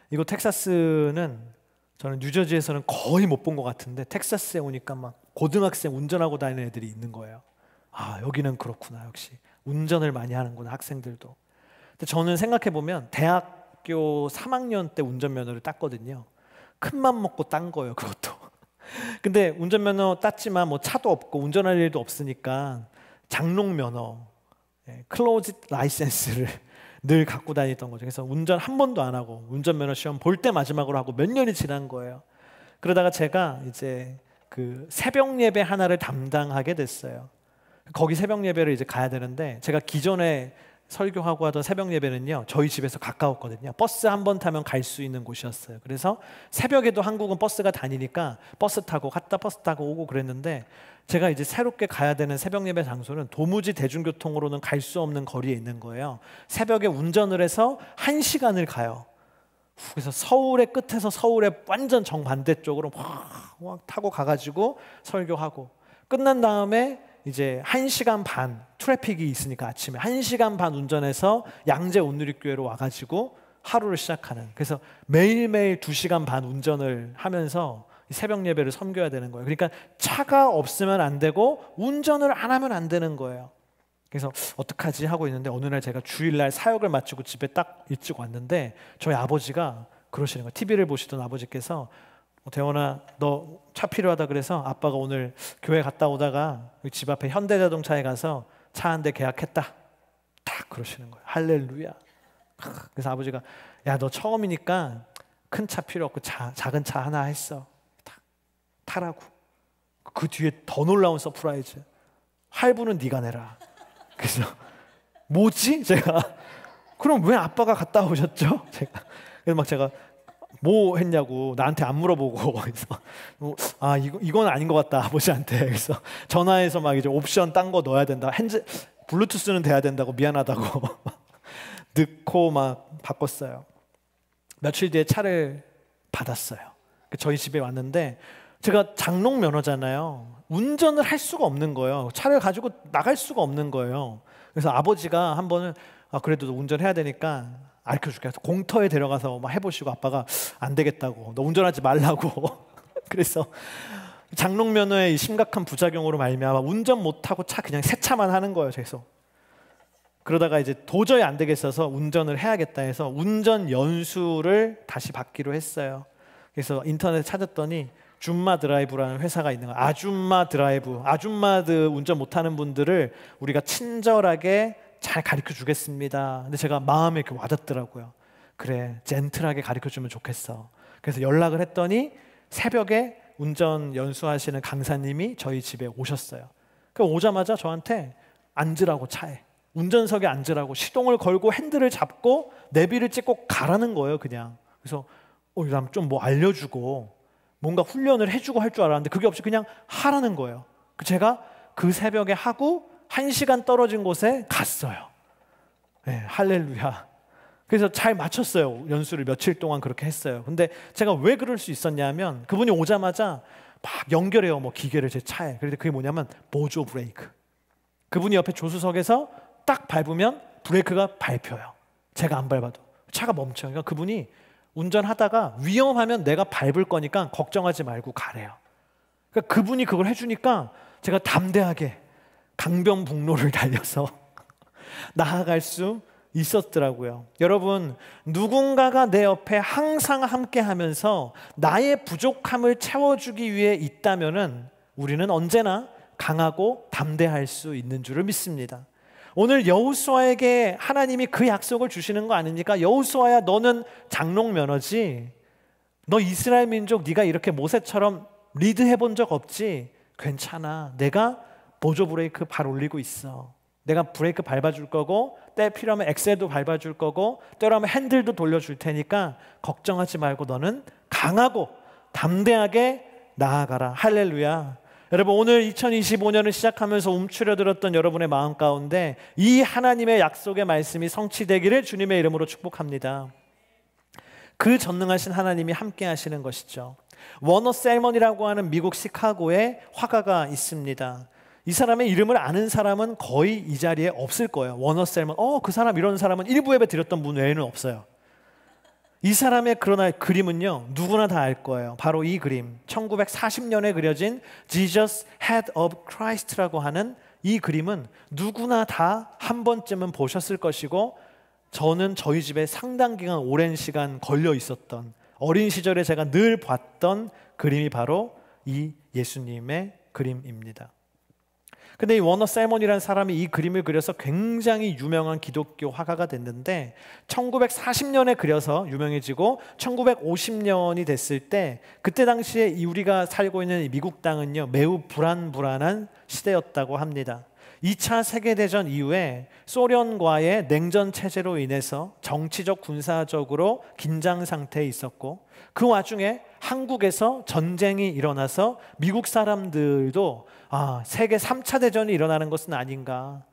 이거 텍사스는 저는 뉴저지에서는 거의 못 본 것 같은데, 텍사스에 오니까 막 고등학생 운전하고 다니는 애들이 있는 거예요. 아, 여기는 그렇구나. 역시 운전을 많이 하는구나, 학생들도. 근데 저는 생각해보면 대학교 3학년 때 운전면허를 땄거든요. 큰맘 먹고 딴 거예요, 그것도. 근데 운전면허 땄지만 뭐 차도 없고 운전할 일도 없으니까 장롱면허, 클로즈 라이센스를 늘 갖고 다니던 거죠. 그래서 운전 한 번도 안 하고 운전면허 시험 볼 때 마지막으로 하고 몇 년이 지난 거예요. 그러다가 제가 이제 그 새벽 예배 하나를 담당하게 됐어요. 거기 새벽 예배를 이제 가야 되는데, 제가 기존에 설교하고 하던 새벽 예배는요 저희 집에서 가까웠거든요. 버스 한 번 타면 갈 수 있는 곳이었어요. 그래서 새벽에도 한국은 버스가 다니니까 버스 타고 갔다 버스 타고 오고 그랬는데, 제가 이제 새롭게 가야 되는 새벽 예배 장소는 도무지 대중교통으로는 갈 수 없는 거리에 있는 거예요. 새벽에 운전을 해서 1시간을 가요. 그래서 서울의 끝에서 서울의 완전 정반대쪽으로 확 타고 가가지고 설교하고, 끝난 다음에 이제 1시간 반 트래픽이 있으니까 아침에 1시간 반 운전해서 양재 온누리교회로 와가지고 하루를 시작하는, 그래서 매일매일 2시간 반 운전을 하면서 새벽 예배를 섬겨야 되는 거예요. 그러니까 차가 없으면 안 되고 운전을 안 하면 안 되는 거예요. 그래서 어떡하지 하고 있는데, 어느 날 제가 주일날 사역을 마치고 집에 딱 일찍 왔는데 저희 아버지가 그러시는 거예요. TV를 보시던 아버지께서 대원아, 너 차 필요하다 그래서 아빠가 오늘 교회 갔다 오다가 집 앞에 현대자동차에 가서 차 한 대 계약했다. 딱 그러시는 거예요. 할렐루야. 그래서 아버지가, 야, 너 처음이니까 큰 차 필요 없고 작은 차 하나 했어. 타라고. 그 뒤에 더 놀라운 서프라이즈. 할부는 네가 내라. 그래서 뭐지? 제가 그럼 왜 아빠가 갔다 오셨죠? 그래서 막 제가 뭐 했냐고 나한테 안 물어보고, 그래서 아 이건 아닌 것 같다 아버지한테. 그래서 전화해서 막 이제 옵션 딴 거 넣어야 된다, 블루투스는 돼야 된다고 미안하다고 넣고 막 바꿨어요. 며칠 뒤에 차를 받았어요. 저희 집에 왔는데, 제가 장롱 면허잖아요. 운전을 할 수가 없는 거예요. 차를 가지고 나갈 수가 없는 거예요. 그래서 아버지가 한 번은 그래도 운전해야 되니까 알려줄게 해서 공터에 데려가서 막 해보시고, 아빠가 안 되겠다고, 너 운전하지 말라고 그래서 장롱 면허의 심각한 부작용으로 말미암아 운전 못하고 차 그냥 세차만 하는 거예요. 계속. 그러다가 이제 도저히 안 되겠어서 운전을 해야겠다 해서 운전 연수를 다시 받기로 했어요. 그래서 인터넷에 찾았더니 줌마 드라이브라는 회사가 있는 거예요. 아줌마 드라이브, 아줌마들 운전 못하는 분들을 우리가 친절하게 잘 가르쳐 주겠습니다. 근데 제가 마음에 이렇게 와닿더라고요. 그래, 젠틀하게 가르쳐 주면 좋겠어. 그래서 연락을 했더니 새벽에 운전 연수하시는 강사님이 저희 집에 오셨어요. 그 오자마자 저한테 앉으라고, 차에 운전석에 앉으라고 시동을 걸고 핸들을 잡고 내비를 찍고 가라는 거예요, 그냥. 그래서 이 사람 좀 뭐 알려주고 뭔가 훈련을 해주고 할 줄 알았는데 그게 없이 그냥 하라는 거예요. 제가 그 새벽에 하고 1시간 떨어진 곳에 갔어요. 네, 할렐루야. 그래서 잘 맞췄어요. 연수를 며칠 동안 그렇게 했어요. 근데 제가 왜 그럴 수 있었냐면 그분이 오자마자 막 연결해요. 뭐 기계를 제 차에. 그런데 그게 뭐냐면 보조 브레이크. 그분이 옆에 조수석에서 딱 밟으면 브레이크가 밟혀요. 제가 안 밟아도 차가 멈춰요. 그러니까 그분이 운전하다가 위험하면 내가 밟을 거니까 걱정하지 말고 가래요. 그러니까 그분이 그걸 해주니까 제가 담대하게 강변북로를 달려서 나아갈 수 있었더라고요. 여러분, 누군가가 내 옆에 항상 함께 하면서 나의 부족함을 채워주기 위해 있다면은 우리는 언제나 강하고 담대할 수 있는 줄을 믿습니다. 오늘 여호수아에게 하나님이 그 약속을 주시는 거 아닙니까? 여호수아야, 너는 장롱 면허지. 너 이스라엘 민족 네가 이렇게 모세처럼 리드해 본 적 없지? 괜찮아. 내가 보조 브레이크 발 올리고 있어. 내가 브레이크 밟아줄 거고 때 필요하면 엑셀도 밟아줄 거고 때로하면 핸들도 돌려줄 테니까 걱정하지 말고 너는 강하고 담대하게 나아가라. 할렐루야. 여러분, 오늘 2025년을 시작하면서 움츠려들었던 여러분의 마음 가운데 이 하나님의 약속의 말씀이 성취되기를 주님의 이름으로 축복합니다. 그 전능하신 하나님이 함께 하시는 것이죠. 워너 셀먼이라고 하는 미국 시카고에 화가가 있습니다. 이 사람의 이름을 아는 사람은 거의 이 자리에 없을 거예요. 워너 셀먼, 그 사람, 이런 사람은 일부 예배 드렸던 분 외에는 없어요. 이 사람의 그러나 그림은요, 누구나 다 알 거예요. 바로 이 그림, 1940년에 그려진 Jesus Head of Christ라고 하는 이 그림은 누구나 다 한 번쯤은 보셨을 것이고, 저는 저희 집에 상당 기간 오랜 시간 걸려 있었던, 어린 시절에 제가 늘 봤던 그림이 바로 이 예수님의 그림입니다. 근데 이 워너 셀먼이라는 사람이 이 그림을 그려서 굉장히 유명한 기독교 화가가 됐는데 1940년에 그려서 유명해지고 1950년이 됐을 때, 그때 당시에 우리가 살고 있는 미국 땅은요 매우 불안한 시대였다고 합니다. 2차 세계대전 이후에 소련과의 냉전 체제로 인해서 정치적 군사적으로 긴장 상태에 있었고, 그 와중에 한국에서 전쟁이 일어나서 미국 사람들도 세계 3차 대전이 일어나는 것은 아닌가,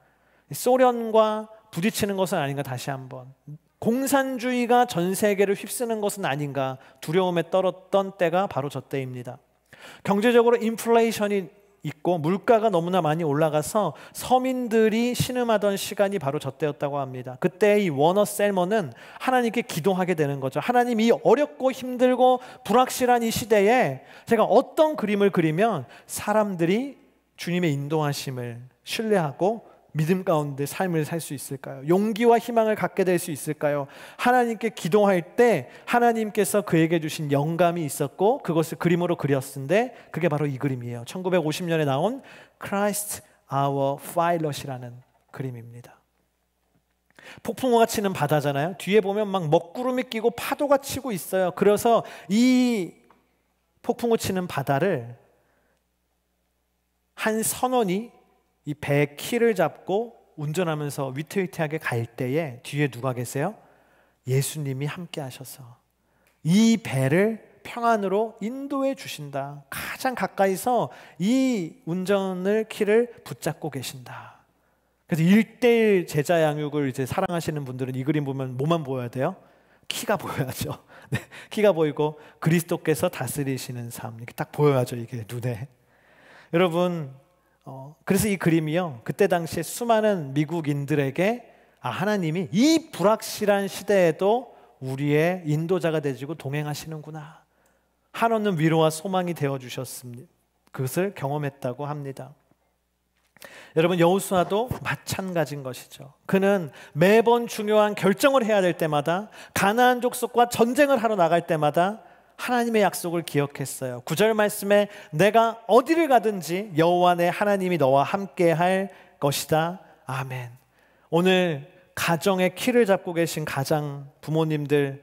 소련과 부딪히는 것은 아닌가, 다시 한번 공산주의가 전 세계를 휩쓰는 것은 아닌가 두려움에 떨었던 때가 바로 저 때입니다. 경제적으로 인플레이션이 있고 물가가 너무나 많이 올라가서 서민들이 신음하던 시간이 바로 저 때였다고 합니다. 그때 이 워너 셀먼은 하나님께 기도하게 되는 거죠. 하나님, 이 어렵고 힘들고 불확실한 이 시대에 제가 어떤 그림을 그리면 사람들이 주님의 인도하심을 신뢰하고 믿음 가운데 삶을 살 수 있을까요? 용기와 희망을 갖게 될 수 있을까요? 하나님께 기도할 때 하나님께서 그에게 주신 영감이 있었고 그것을 그림으로 그렸는데 그게 바로 이 그림이에요. 1950년에 나온 Christ Our Pilot이라는 그림입니다. 폭풍우가 치는 바다잖아요. 뒤에 보면 막 먹구름이 끼고 파도가 치고 있어요. 그래서 이 폭풍우 치는 바다를 한 선원이 이 배의 키를 잡고 운전하면서 위태위태하게 갈 때에 뒤에 누가 계세요? 예수님이 함께 하셔서 이 배를 평안으로 인도해 주신다. 가장 가까이서 이 운전을 키를 붙잡고 계신다. 그래서 1:1 제자 양육을 이제 사랑하시는 분들은 이 그림 보면 뭐만 보여야 돼요? 키가 보여야죠. 네, 키가 보이고 그리스도께서 다스리시는 삶, 이렇게 딱 보여야죠, 이게 눈에. 여러분, 그래서 이 그림이요, 그때 당시에 수많은 미국인들에게 하나님이 이 불확실한 시대에도 우리의 인도자가 되시고 동행하시는구나, 한없는 위로와 소망이 되어주셨습니다. 그것을 경험했다고 합니다. 여러분, 여호수아도 마찬가지인 것이죠. 그는 매번 중요한 결정을 해야 될 때마다, 가나안 족속과 전쟁을 하러 나갈 때마다 하나님의 약속을 기억했어요. 9절 말씀에 내가 어디를 가든지 여호와 내 하나님이 너와 함께 할 것이다. 아멘. 오늘 가정의 키를 잡고 계신 가장 부모님들,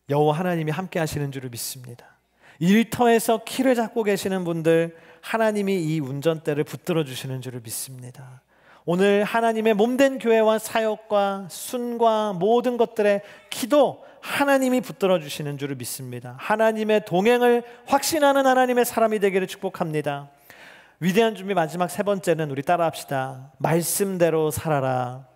여호와 하나님이 함께 하시는 줄을 믿습니다. 일터에서 키를 잡고 계시는 분들, 하나님이 이 운전대를 붙들어 주시는 줄을 믿습니다. 오늘 하나님의 몸된 교회와 사역과 순과 모든 것들의 키도 하나님이 붙들어 주시는 줄을 믿습니다. 하나님의 동행을 확신하는 하나님의 사람이 되기를 축복합니다. 위대한 준비 마지막 세 번째는 우리 따라합시다. 말씀대로 살아라.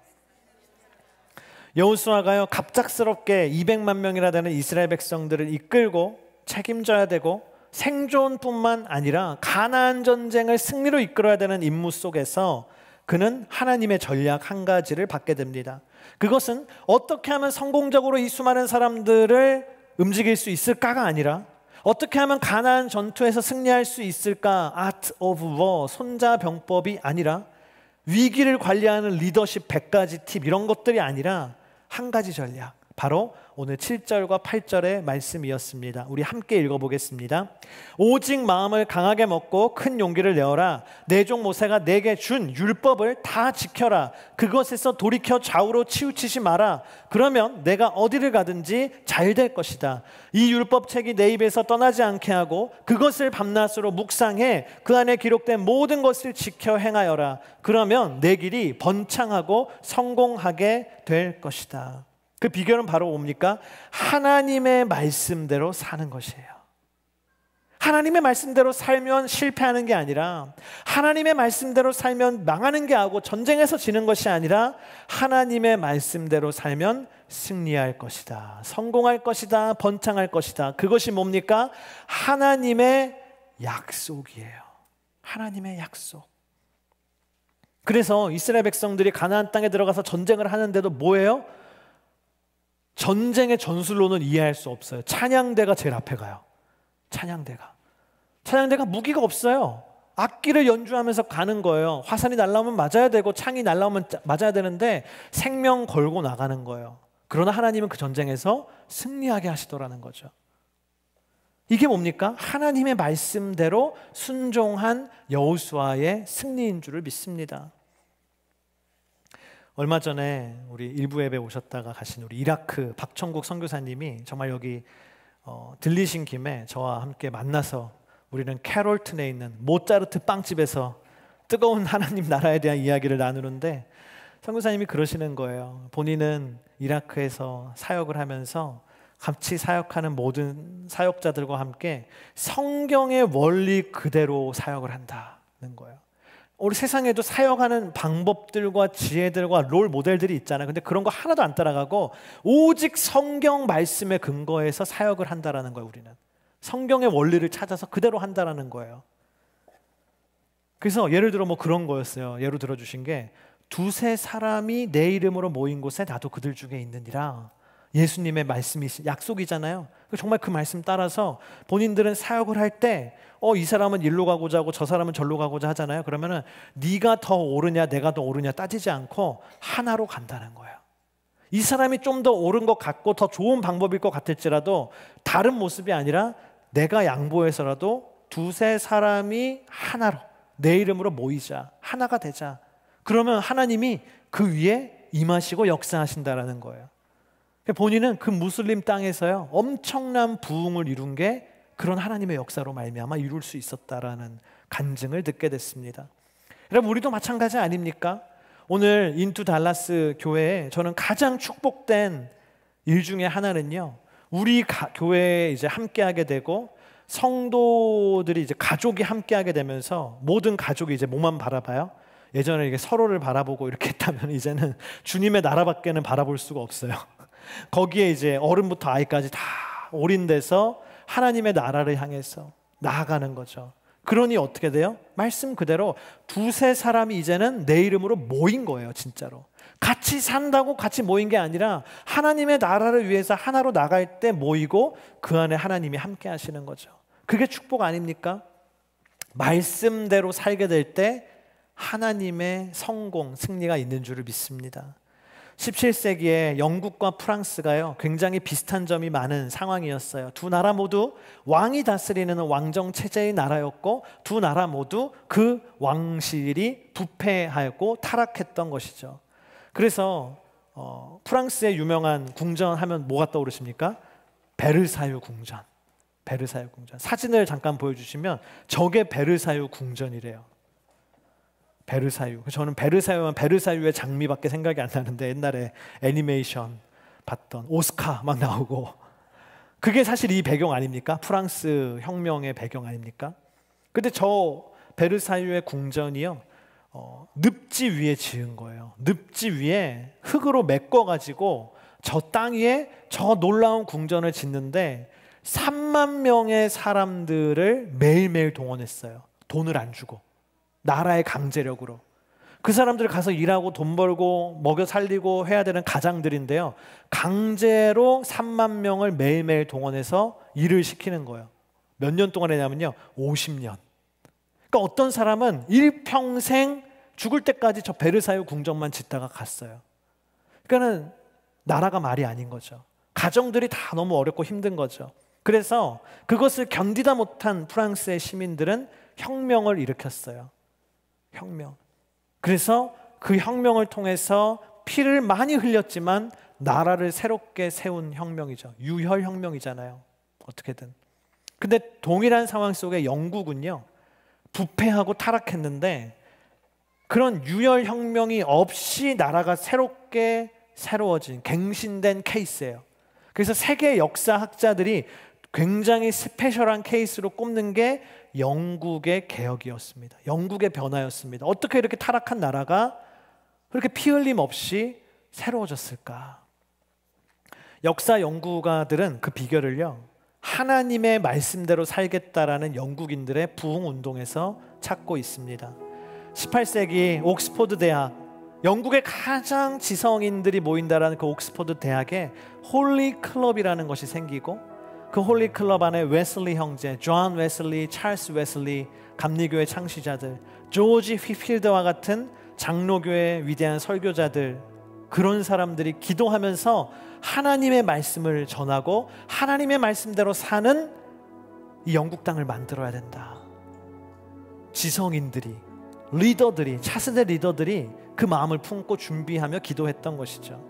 여호수아가요 갑작스럽게 200만 명이나 되는 이스라엘 백성들을 이끌고 책임져야 되고 생존뿐만 아니라 가나안 전쟁을 승리로 이끌어야 되는 임무 속에서 그는 하나님의 전략 한 가지를 받게 됩니다. 그것은 어떻게 하면 성공적으로 이 수많은 사람들을 움직일 수 있을까가 아니라 어떻게 하면 가나안 전투에서 승리할 수 있을까, Art of War, 손자병법이 아니라 위기를 관리하는 리더십 100가지 팁 이런 것들이 아니라 한 가지 전략, 바로 오늘 7절과 8절의 말씀이었습니다. 우리 함께 읽어보겠습니다. 오직 마음을 강하게 먹고 큰 용기를 내어라. 내 종 모세가 내게 준 율법을 다 지켜라. 그것에서 돌이켜 좌우로 치우치지 마라. 그러면 내가 어디를 가든지 잘 될 것이다. 이 율법책이 내 입에서 떠나지 않게 하고 그것을 밤낮으로 묵상해 그 안에 기록된 모든 것을 지켜 행하여라. 그러면 내 길이 번창하고 성공하게 될 것이다. 그 비결은 바로 뭡니까? 하나님의 말씀대로 사는 것이에요. 하나님의 말씀대로 살면 실패하는 게 아니라, 하나님의 말씀대로 살면 망하는 게 아니고 전쟁에서 지는 것이 아니라, 하나님의 말씀대로 살면 승리할 것이다, 성공할 것이다, 번창할 것이다. 그것이 뭡니까? 하나님의 약속이에요. 하나님의 약속. 그래서 이스라엘 백성들이 가나안 땅에 들어가서 전쟁을 하는데도 뭐예요? 전쟁의 전술로는 이해할 수 없어요. 찬양대가 제일 앞에 가요. 찬양대가 무기가 없어요. 악기를 연주하면서 가는 거예요. 화살이 날라오면 맞아야 되고 창이 날라오면 맞아야 되는데 생명 걸고 나가는 거예요. 그러나 하나님은 그 전쟁에서 승리하게 하시더라는 거죠. 이게 뭡니까? 하나님의 말씀대로 순종한 여호수아의 승리인 줄을 믿습니다. 얼마 전에 우리 일부 예배 오셨다가 가신 우리 이라크 박천국 선교사님이 정말 여기 들리신 김에 저와 함께 만나서 우리는 캐롤튼에 있는 모차르트 빵집에서 뜨거운 하나님 나라에 대한 이야기를 나누는데, 선교사님이 그러시는 거예요. 본인은 이라크에서 사역을 하면서 같이 사역하는 모든 사역자들과 함께 성경의 원리 그대로 사역을 한다는 거예요. 우리 세상에도 사역하는 방법들과 지혜들과 롤 모델들이 있잖아요. 근데 그런 거 하나도 안 따라가고 오직 성경 말씀에 근거해서 사역을 한다라는 거예요. 우리는 성경의 원리를 찾아서 그대로 한다라는 거예요. 그래서 예를 들어 뭐 그런 거였어요. 예로 들어주신 게, 두세 사람이 내 이름으로 모인 곳에 나도 그들 중에 있느니라. 예수님의 말씀이 약속이잖아요. 정말 그 말씀 따라서 본인들은 사역을 할 때 이 사람은 일로 가고자 하고 저 사람은 절로 가고자 하잖아요. 그러면은 네가 더 옳으냐 내가 더 옳으냐 따지지 않고 하나로 간다는 거예요. 이 사람이 좀 더 옳은 것 같고 더 좋은 방법일 것 같을지라도 다른 모습이 아니라 내가 양보해서라도 두세 사람이 하나로 내 이름으로 모이자, 하나가 되자. 그러면 하나님이 그 위에 임하시고 역사하신다라는 거예요. 본인은 그 무슬림 땅에서요 엄청난 부흥을 이룬 게 그런 하나님의 역사로 말미암아 이룰 수 있었다라는 간증을 듣게 됐습니다. 여러분, 우리도 마찬가지 아닙니까? 오늘 인투 달라스 교회에 저는 가장 축복된 일 중에 하나는요, 우리 교회에 이제 함께하게 되고 성도들이 이제 가족이 함께하게 되면서 모든 가족이 이제 뭐만 바라봐요? 예전에 이게 서로를 바라보고 이렇게 했다면 이제는 주님의 나라밖에는 바라볼 수가 없어요. 거기에 이제 어른부터 아이까지 다 올인돼서 하나님의 나라를 향해서 나아가는 거죠. 그러니 어떻게 돼요? 말씀 그대로 두세 사람이 이제는 내 이름으로 모인 거예요. 진짜로 같이 산다고 같이 모인 게 아니라 하나님의 나라를 위해서 하나로 나갈 때 모이고 그 안에 하나님이 함께 하시는 거죠. 그게 축복 아닙니까? 말씀대로 살게 될 때 하나님의 성공, 승리가 있는 줄을 믿습니다. 17세기에 영국과 프랑스가요 굉장히 비슷한 점이 많은 상황이었어요. 두 나라 모두 왕이 다스리는 왕정 체제의 나라였고 두 나라 모두 그 왕실이 부패하고 타락했던 것이죠. 그래서 프랑스의 유명한 궁전 하면 뭐가 떠오르십니까? 베르사유 궁전. 베르사유 궁전. 사진을 잠깐 보여주시면 저게 베르사유 궁전이래요. 베르사유. 저는 베르사유면 베르사유의 장미밖에 생각이 안 나는데, 옛날에 애니메이션 봤던 오스카 막 나오고, 그게 사실 이 배경 아닙니까? 프랑스 혁명의 배경 아닙니까? 근데 저 베르사유의 궁전이요 늪지 위에 지은 거예요. 늪지 위에 흙으로 메꿔가지고 저 땅 위에 저 놀라운 궁전을 짓는데 3만 명의 사람들을 매일매일 동원했어요. 돈을 안 주고 나라의 강제력으로. 그 사람들 가서 일하고 돈 벌고 먹여 살리고 해야 되는 가장들인데요, 강제로 3만 명을 매일매일 동원해서 일을 시키는 거예요. 몇 년 동안 했냐면요, 50년. 그러니까 어떤 사람은 일평생 죽을 때까지 저 베르사유 궁전만 짓다가 갔어요. 그러니까는 나라가 말이 아닌 거죠. 가정들이 다 너무 어렵고 힘든 거죠. 그래서 그것을 견디다 못한 프랑스의 시민들은 혁명을 일으켰어요. 혁명. 그래서 그 혁명을 통해서 피를 많이 흘렸지만 나라를 새롭게 세운 혁명이죠. 유혈혁명이잖아요. 어떻게든. 근데 동일한 상황 속에 영국은요, 부패하고 타락했는데 그런 유혈혁명이 없이 나라가 새로워진 갱신된 케이스예요. 그래서 세계 역사학자들이 굉장히 스페셜한 케이스로 꼽는 게 영국의 개혁이었습니다. 영국의 변화였습니다. 어떻게 이렇게 타락한 나라가 그렇게 피 흘림 없이 새로워졌을까? 역사 연구가들은 그 비결을요, 하나님의 말씀대로 살겠다라는 영국인들의 부흥운동에서 찾고 있습니다. 18세기 옥스퍼드 대학, 영국의 가장 지성인들이 모인다라는 그 옥스퍼드 대학에 홀리 클럽이라는 것이 생기고, 그 홀리 클럽 안에 웨슬리 형제, 존 웨슬리, 찰스 웨슬리, 감리교회 창시자들, 조지 휘필드와 같은 장로교의 위대한 설교자들, 그런 사람들이 기도하면서 하나님의 말씀을 전하고 하나님의 말씀대로 사는 이 영국 땅을 만들어야 된다. 지성인들이, 리더들이, 차세대 리더들이 그 마음을 품고 준비하며 기도했던 것이죠.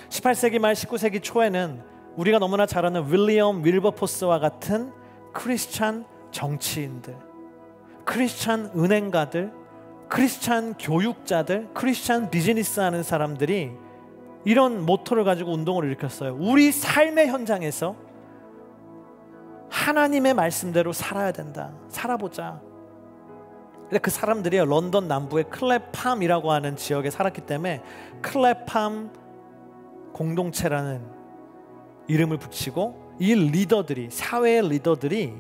18세기 말 19세기 초에는 우리가 너무나 잘 아는 윌리엄 윌버포스와 같은 크리스찬 정치인들, 크리스찬 은행가들, 크리스찬 교육자들, 크리스찬 비즈니스 하는 사람들이 이런 모토를 가지고 운동을 일으켰어요. 우리 삶의 현장에서 하나님의 말씀대로 살아야 된다. 살아보자. 근데 그 사람들이 런던 남부의 클랩팜이라고 하는 지역에 살았기 때문에 클랩팜 공동체라는 이름을 붙이고, 이 리더들이, 사회의 리더들이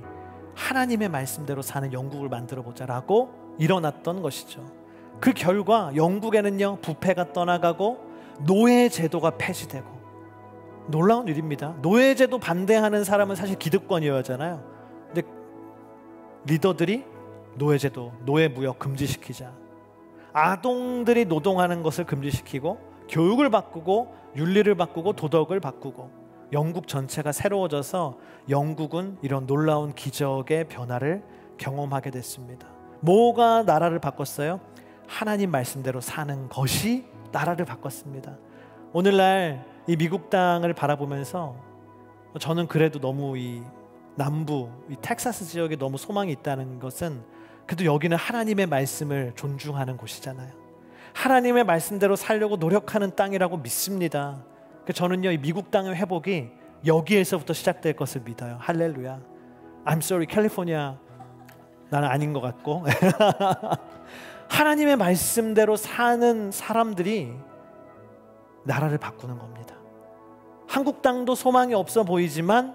하나님의 말씀대로 사는 영국을 만들어 보자라고 일어났던 것이죠. 그 결과 영국에는요, 부패가 떠나가고 노예제도가 폐지되고, 놀라운 일입니다. 노예제도 반대하는 사람은 사실 기득권이었잖아요. 근데 리더들이 노예제도, 노예무역 금지시키자, 아동들이 노동하는 것을 금지시키고, 교육을 바꾸고, 윤리를 바꾸고, 도덕을 바꾸고, 영국 전체가 새로워져서 영국은 이런 놀라운 기적의 변화를 경험하게 됐습니다. 뭐가 나라를 바꿨어요? 하나님 말씀대로 사는 것이 나라를 바꿨습니다. 오늘날 이 미국 땅을 바라보면서 저는 그래도 너무 이 남부, 이 텍사스 지역에 너무 소망이 있다는 것은, 그래도 여기는 하나님의 말씀을 존중하는 곳이잖아요. 하나님의 말씀대로 살려고 노력하는 땅이라고 믿습니다. 저는요, 이 미국 땅의 회복이 여기에서부터 시작될 것을 믿어요. 할렐루야. I'm sorry, 캘리포니아 나는 아닌 것 같고 하나님의 말씀대로 사는 사람들이 나라를 바꾸는 겁니다. 한국 땅도 소망이 없어 보이지만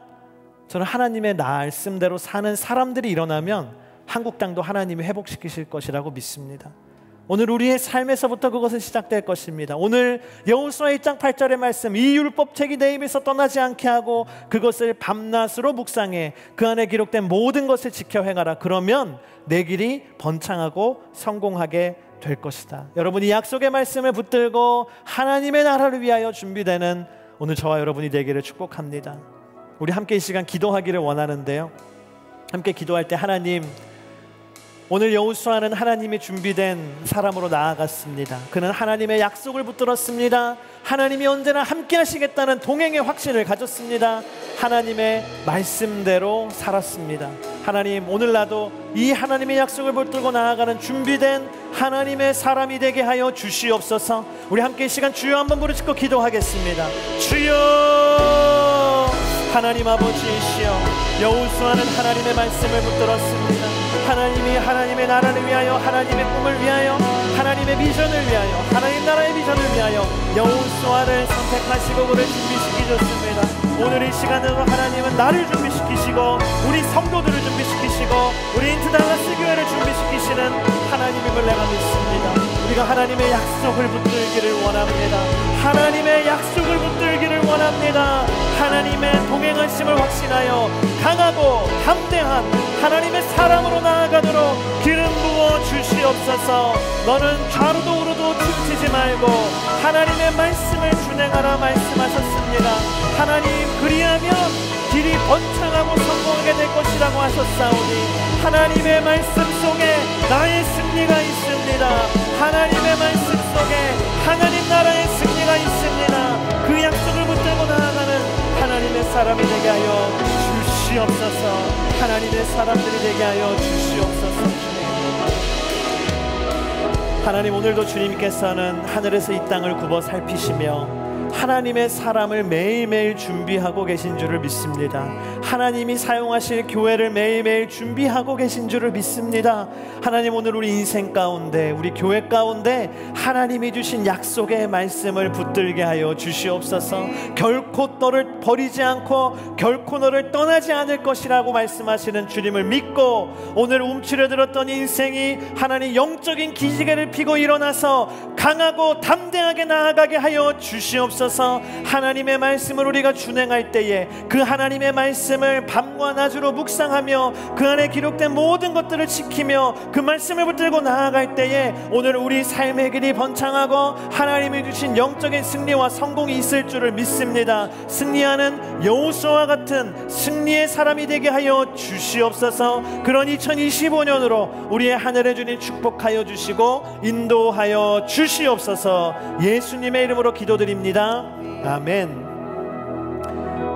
저는 하나님의 말씀대로 사는 사람들이 일어나면 한국 땅도 하나님이 회복시키실 것이라고 믿습니다. 오늘 우리의 삶에서부터 그것은 시작될 것입니다. 오늘 여호수아 1장 8절의 말씀, 이 율법책이 내 입에서 떠나지 않게 하고 그것을 밤낮으로 묵상해 그 안에 기록된 모든 것을 지켜 행하라. 그러면 내 길이 번창하고 성공하게 될 것이다. 여러분, 이 약속의 말씀을 붙들고 하나님의 나라를 위하여 준비되는 오늘 저와 여러분이 되기를 축복합니다. 우리 함께 이 시간 기도하기를 원하는데요, 함께 기도할 때 하나님, 오늘 여호수아는 하나님이 준비된 사람으로 나아갔습니다. 그는 하나님의 약속을 붙들었습니다. 하나님이 언제나 함께 하시겠다는 동행의 확신을 가졌습니다. 하나님의 말씀대로 살았습니다. 하나님, 오늘 나도 이 하나님의 약속을 붙들고 나아가는 준비된 하나님의 사람이 되게 하여 주시옵소서. 우리 함께 이 시간 주여 한번 부르짖고 기도하겠습니다. 주여, 하나님 아버지이시여, 여호수아는 하나님의 말씀을 붙들었습니다. 하나님이 하나님의 나라를 위하여, 하나님의 꿈을 위하여, 하나님의 비전을 위하여, 하나님 나라의 비전을 위하여 여호수아를 선택하시고 그를 준비시키셨습니다. 오늘 이 시간으로 하나님은 나를 준비시키시고 우리 성도들을 준비시키시고 우리 인투달라스 교회를 준비시키시는 하나님임을 내가 믿습니다. 우리가 하나님의 약속을 붙들기를 원합니다. 하나님의 약속을 붙들기를 원합니다. 하나님의 동행하심을 확신하여 강하고 담대한 하나님의 사람으로 나아가도록 기름 부어 주시옵소서. 너는 좌로도 우로도 춤추지 말고 하나님의 말씀을 준행하라 말씀하셨습니다. 하나님, 그리하면 길이 번창하고 성공하게 될 것이라고 하셨사오니 하나님의 말씀 속에 나의 승리가 있습니다. 하나님의 말씀 속에 하나님 나라의 승리가 있습니다. 그 약속을 붙들고 나아가는 하나님의 사람이 되게 하여 주시옵소서. 하나님의 사람들이 되게 하여 주시옵소서. 하나님, 오늘도 주님께서는 하늘에서 이 땅을 굽어 살피시며 하나님의 사람을 매일매일 준비하고 계신 줄을 믿습니다. 하나님이 사용하실 교회를 매일매일 준비하고 계신 줄을 믿습니다. 하나님, 오늘 우리 인생 가운데, 우리 교회 가운데 하나님이 주신 약속의 말씀을 붙들게 하여 주시옵소서. 결코 너를 버리지 않고 결코 너를 떠나지 않을 것이라고 말씀하시는 주님을 믿고 오늘 움츠려들었던 인생이 하나님 영적인 기지개를 피고 일어나서 강하고 담대하게 나아가게 하여 주시옵소서. 하나님의 말씀을 우리가 준행할 때에 그 하나님의 말씀을 밤과 낮으로 묵상하며 그 안에 기록된 모든 것들을 지키며 그 말씀을 붙들고 나아갈 때에 오늘 우리 삶의 길이 번창하고 하나님이 주신 영적인 승리와 성공이 있을 줄을 믿습니다. 승리하는 여호수아와 같은 승리의 사람이 되게 하여 주시옵소서. 그런 2025년으로 우리의 하늘의 주님 축복하여 주시고 인도하여 주시옵소서. 예수님의 이름으로 기도드립니다. 아멘.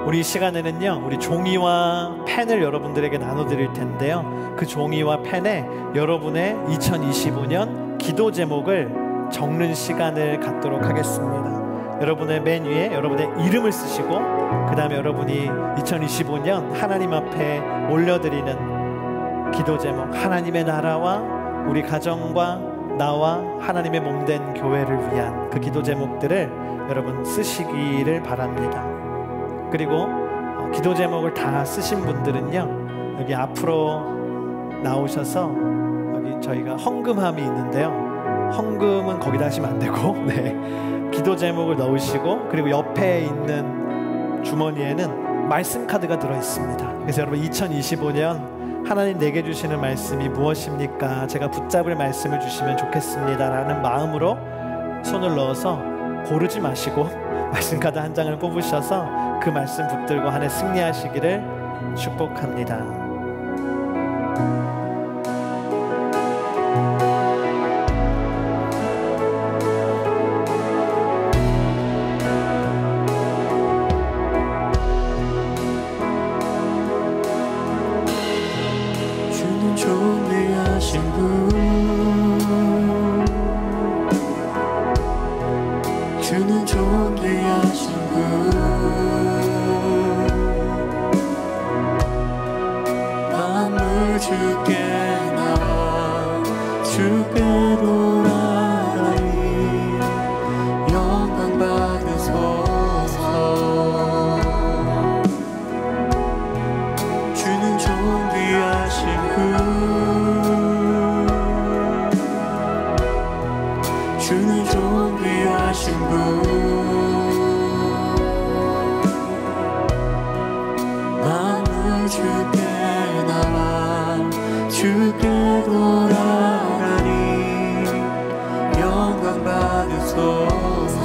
우리 시간에는요, 우리 종이와 펜을 여러분들에게 나눠드릴 텐데요, 그 종이와 펜에 여러분의 2025년 기도 제목을 적는 시간을 갖도록 하겠습니다. 여러분의 맨 위에 여러분의 이름을 쓰시고 그 다음에 여러분이 2025년 하나님 앞에 올려드리는 기도 제목, 하나님의 나라와 우리 가정과 나와 하나님의 몸된 교회를 위한 그 기도 제목들을 여러분 쓰시기를 바랍니다. 그리고 기도 제목을 다 쓰신 분들은요, 여기 앞으로 나오셔서 여기 저희가 헌금함이 있는데요, 헌금은 거기다 하시면 안 되고 네, 기도 제목을 넣으시고 그리고 옆에 있는 주머니에는 말씀 카드가 들어 있습니다. 그래서 여러분 2025년 하나님 내게 주시는 말씀이 무엇입니까? 제가 붙잡을 말씀을 주시면 좋겠습니다 라는 마음으로 손을 넣어서 고르지 마시고 말씀 카드 한 장을 뽑으셔서 그 말씀 붙들고 한 해 승리하시기를 축복합니다. 주는 존귀하신 분, 주는 존귀하신 분, 만물 주께 나와 주께 돌아가리, 영광 받으소서. 주는 존귀하신 분, 주는 존귀하신 분, 만물 주께 나와 주께 돌아가리, 영광 받으소서.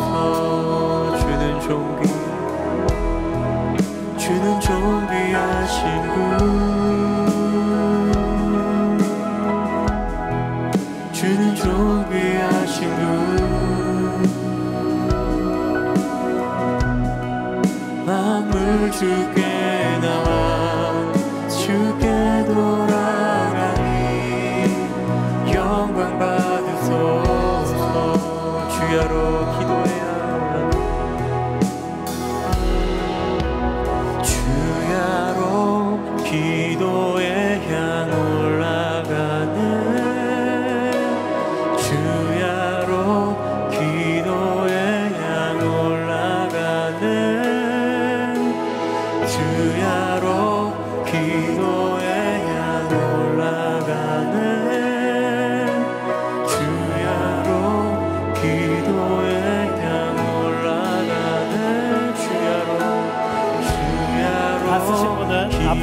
주는 존귀하신 분, 주는 존귀하신 분, 만물 주께 나와 주께 돌아가니 영광 받으소서. 주야로 기도해야 주야로 기도의 향 올라가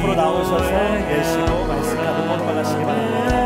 앞으로 나오셔서 내시고 말씀 나누고 돌아가시기 바랍니다.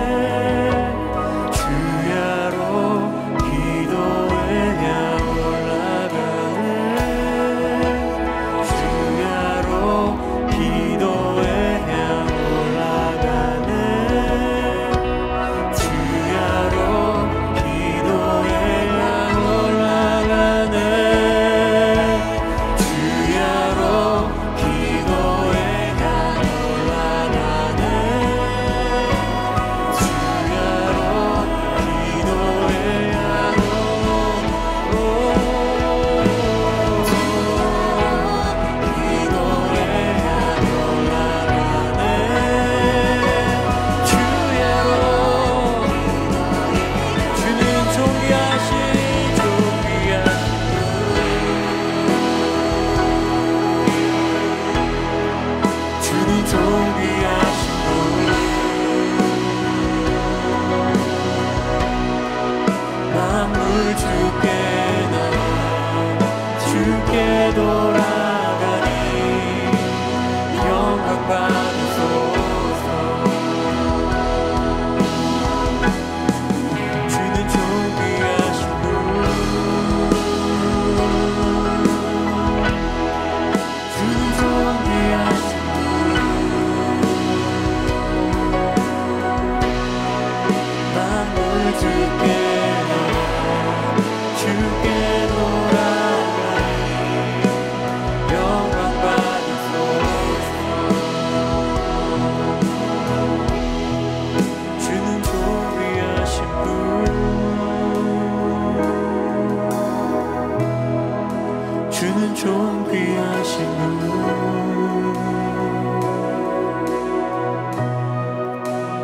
주는 존귀하신 분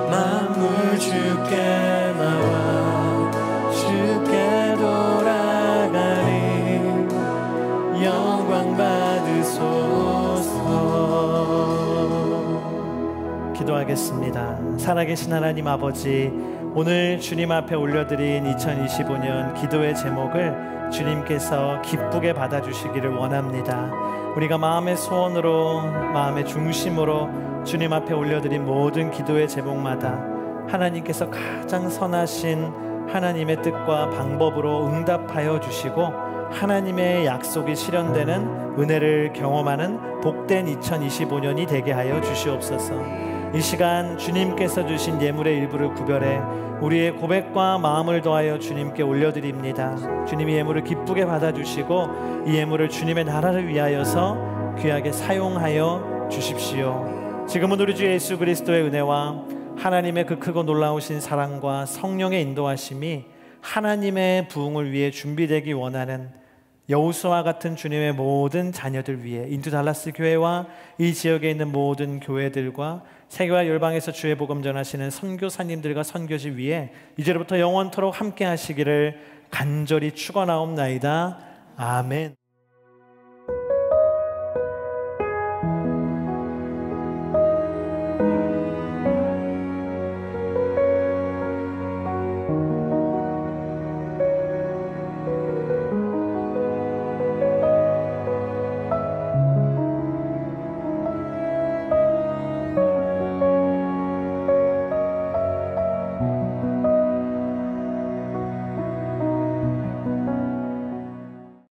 만물 주께 나와 주께 돌아가니 영광 받으소서. 기도하겠습니다. 살아계신 하나님 아버지, 오늘 주님 앞에 올려드린 2025년 기도의 제목을 주님께서 기쁘게 받아주시기를 원합니다. 우리가 마음의 소원으로, 마음의 중심으로 주님 앞에 올려드린 모든 기도의 제목마다 하나님께서 가장 선하신 하나님의 뜻과 방법으로 응답하여 주시고 하나님의 약속이 실현되는 은혜를 경험하는 복된 2025년이 되게 하여 주시옵소서. 이 시간 주님께서 주신 예물의 일부를 구별해 우리의 고백과 마음을 더하여 주님께 올려드립니다. 주님이 예물을 기쁘게 받아주시고 이 예물을 주님의 나라를 위하여서 귀하게 사용하여 주십시오. 지금은 우리 주 예수 그리스도의 은혜와 하나님의 그 크고 놀라우신 사랑과 성령의 인도하심이 하나님의 부흥을 위해 준비되기 원하는 여호수아와 같은 주님의 모든 자녀들 위해 인투 달라스 교회와 이 지역에 있는 모든 교회들과 세계와 열방에서 주의 복음 전하시는 선교사님들과 선교지 위에 이제로부터 영원토록 함께 하시기를 간절히 축원하옵나이다. 아멘.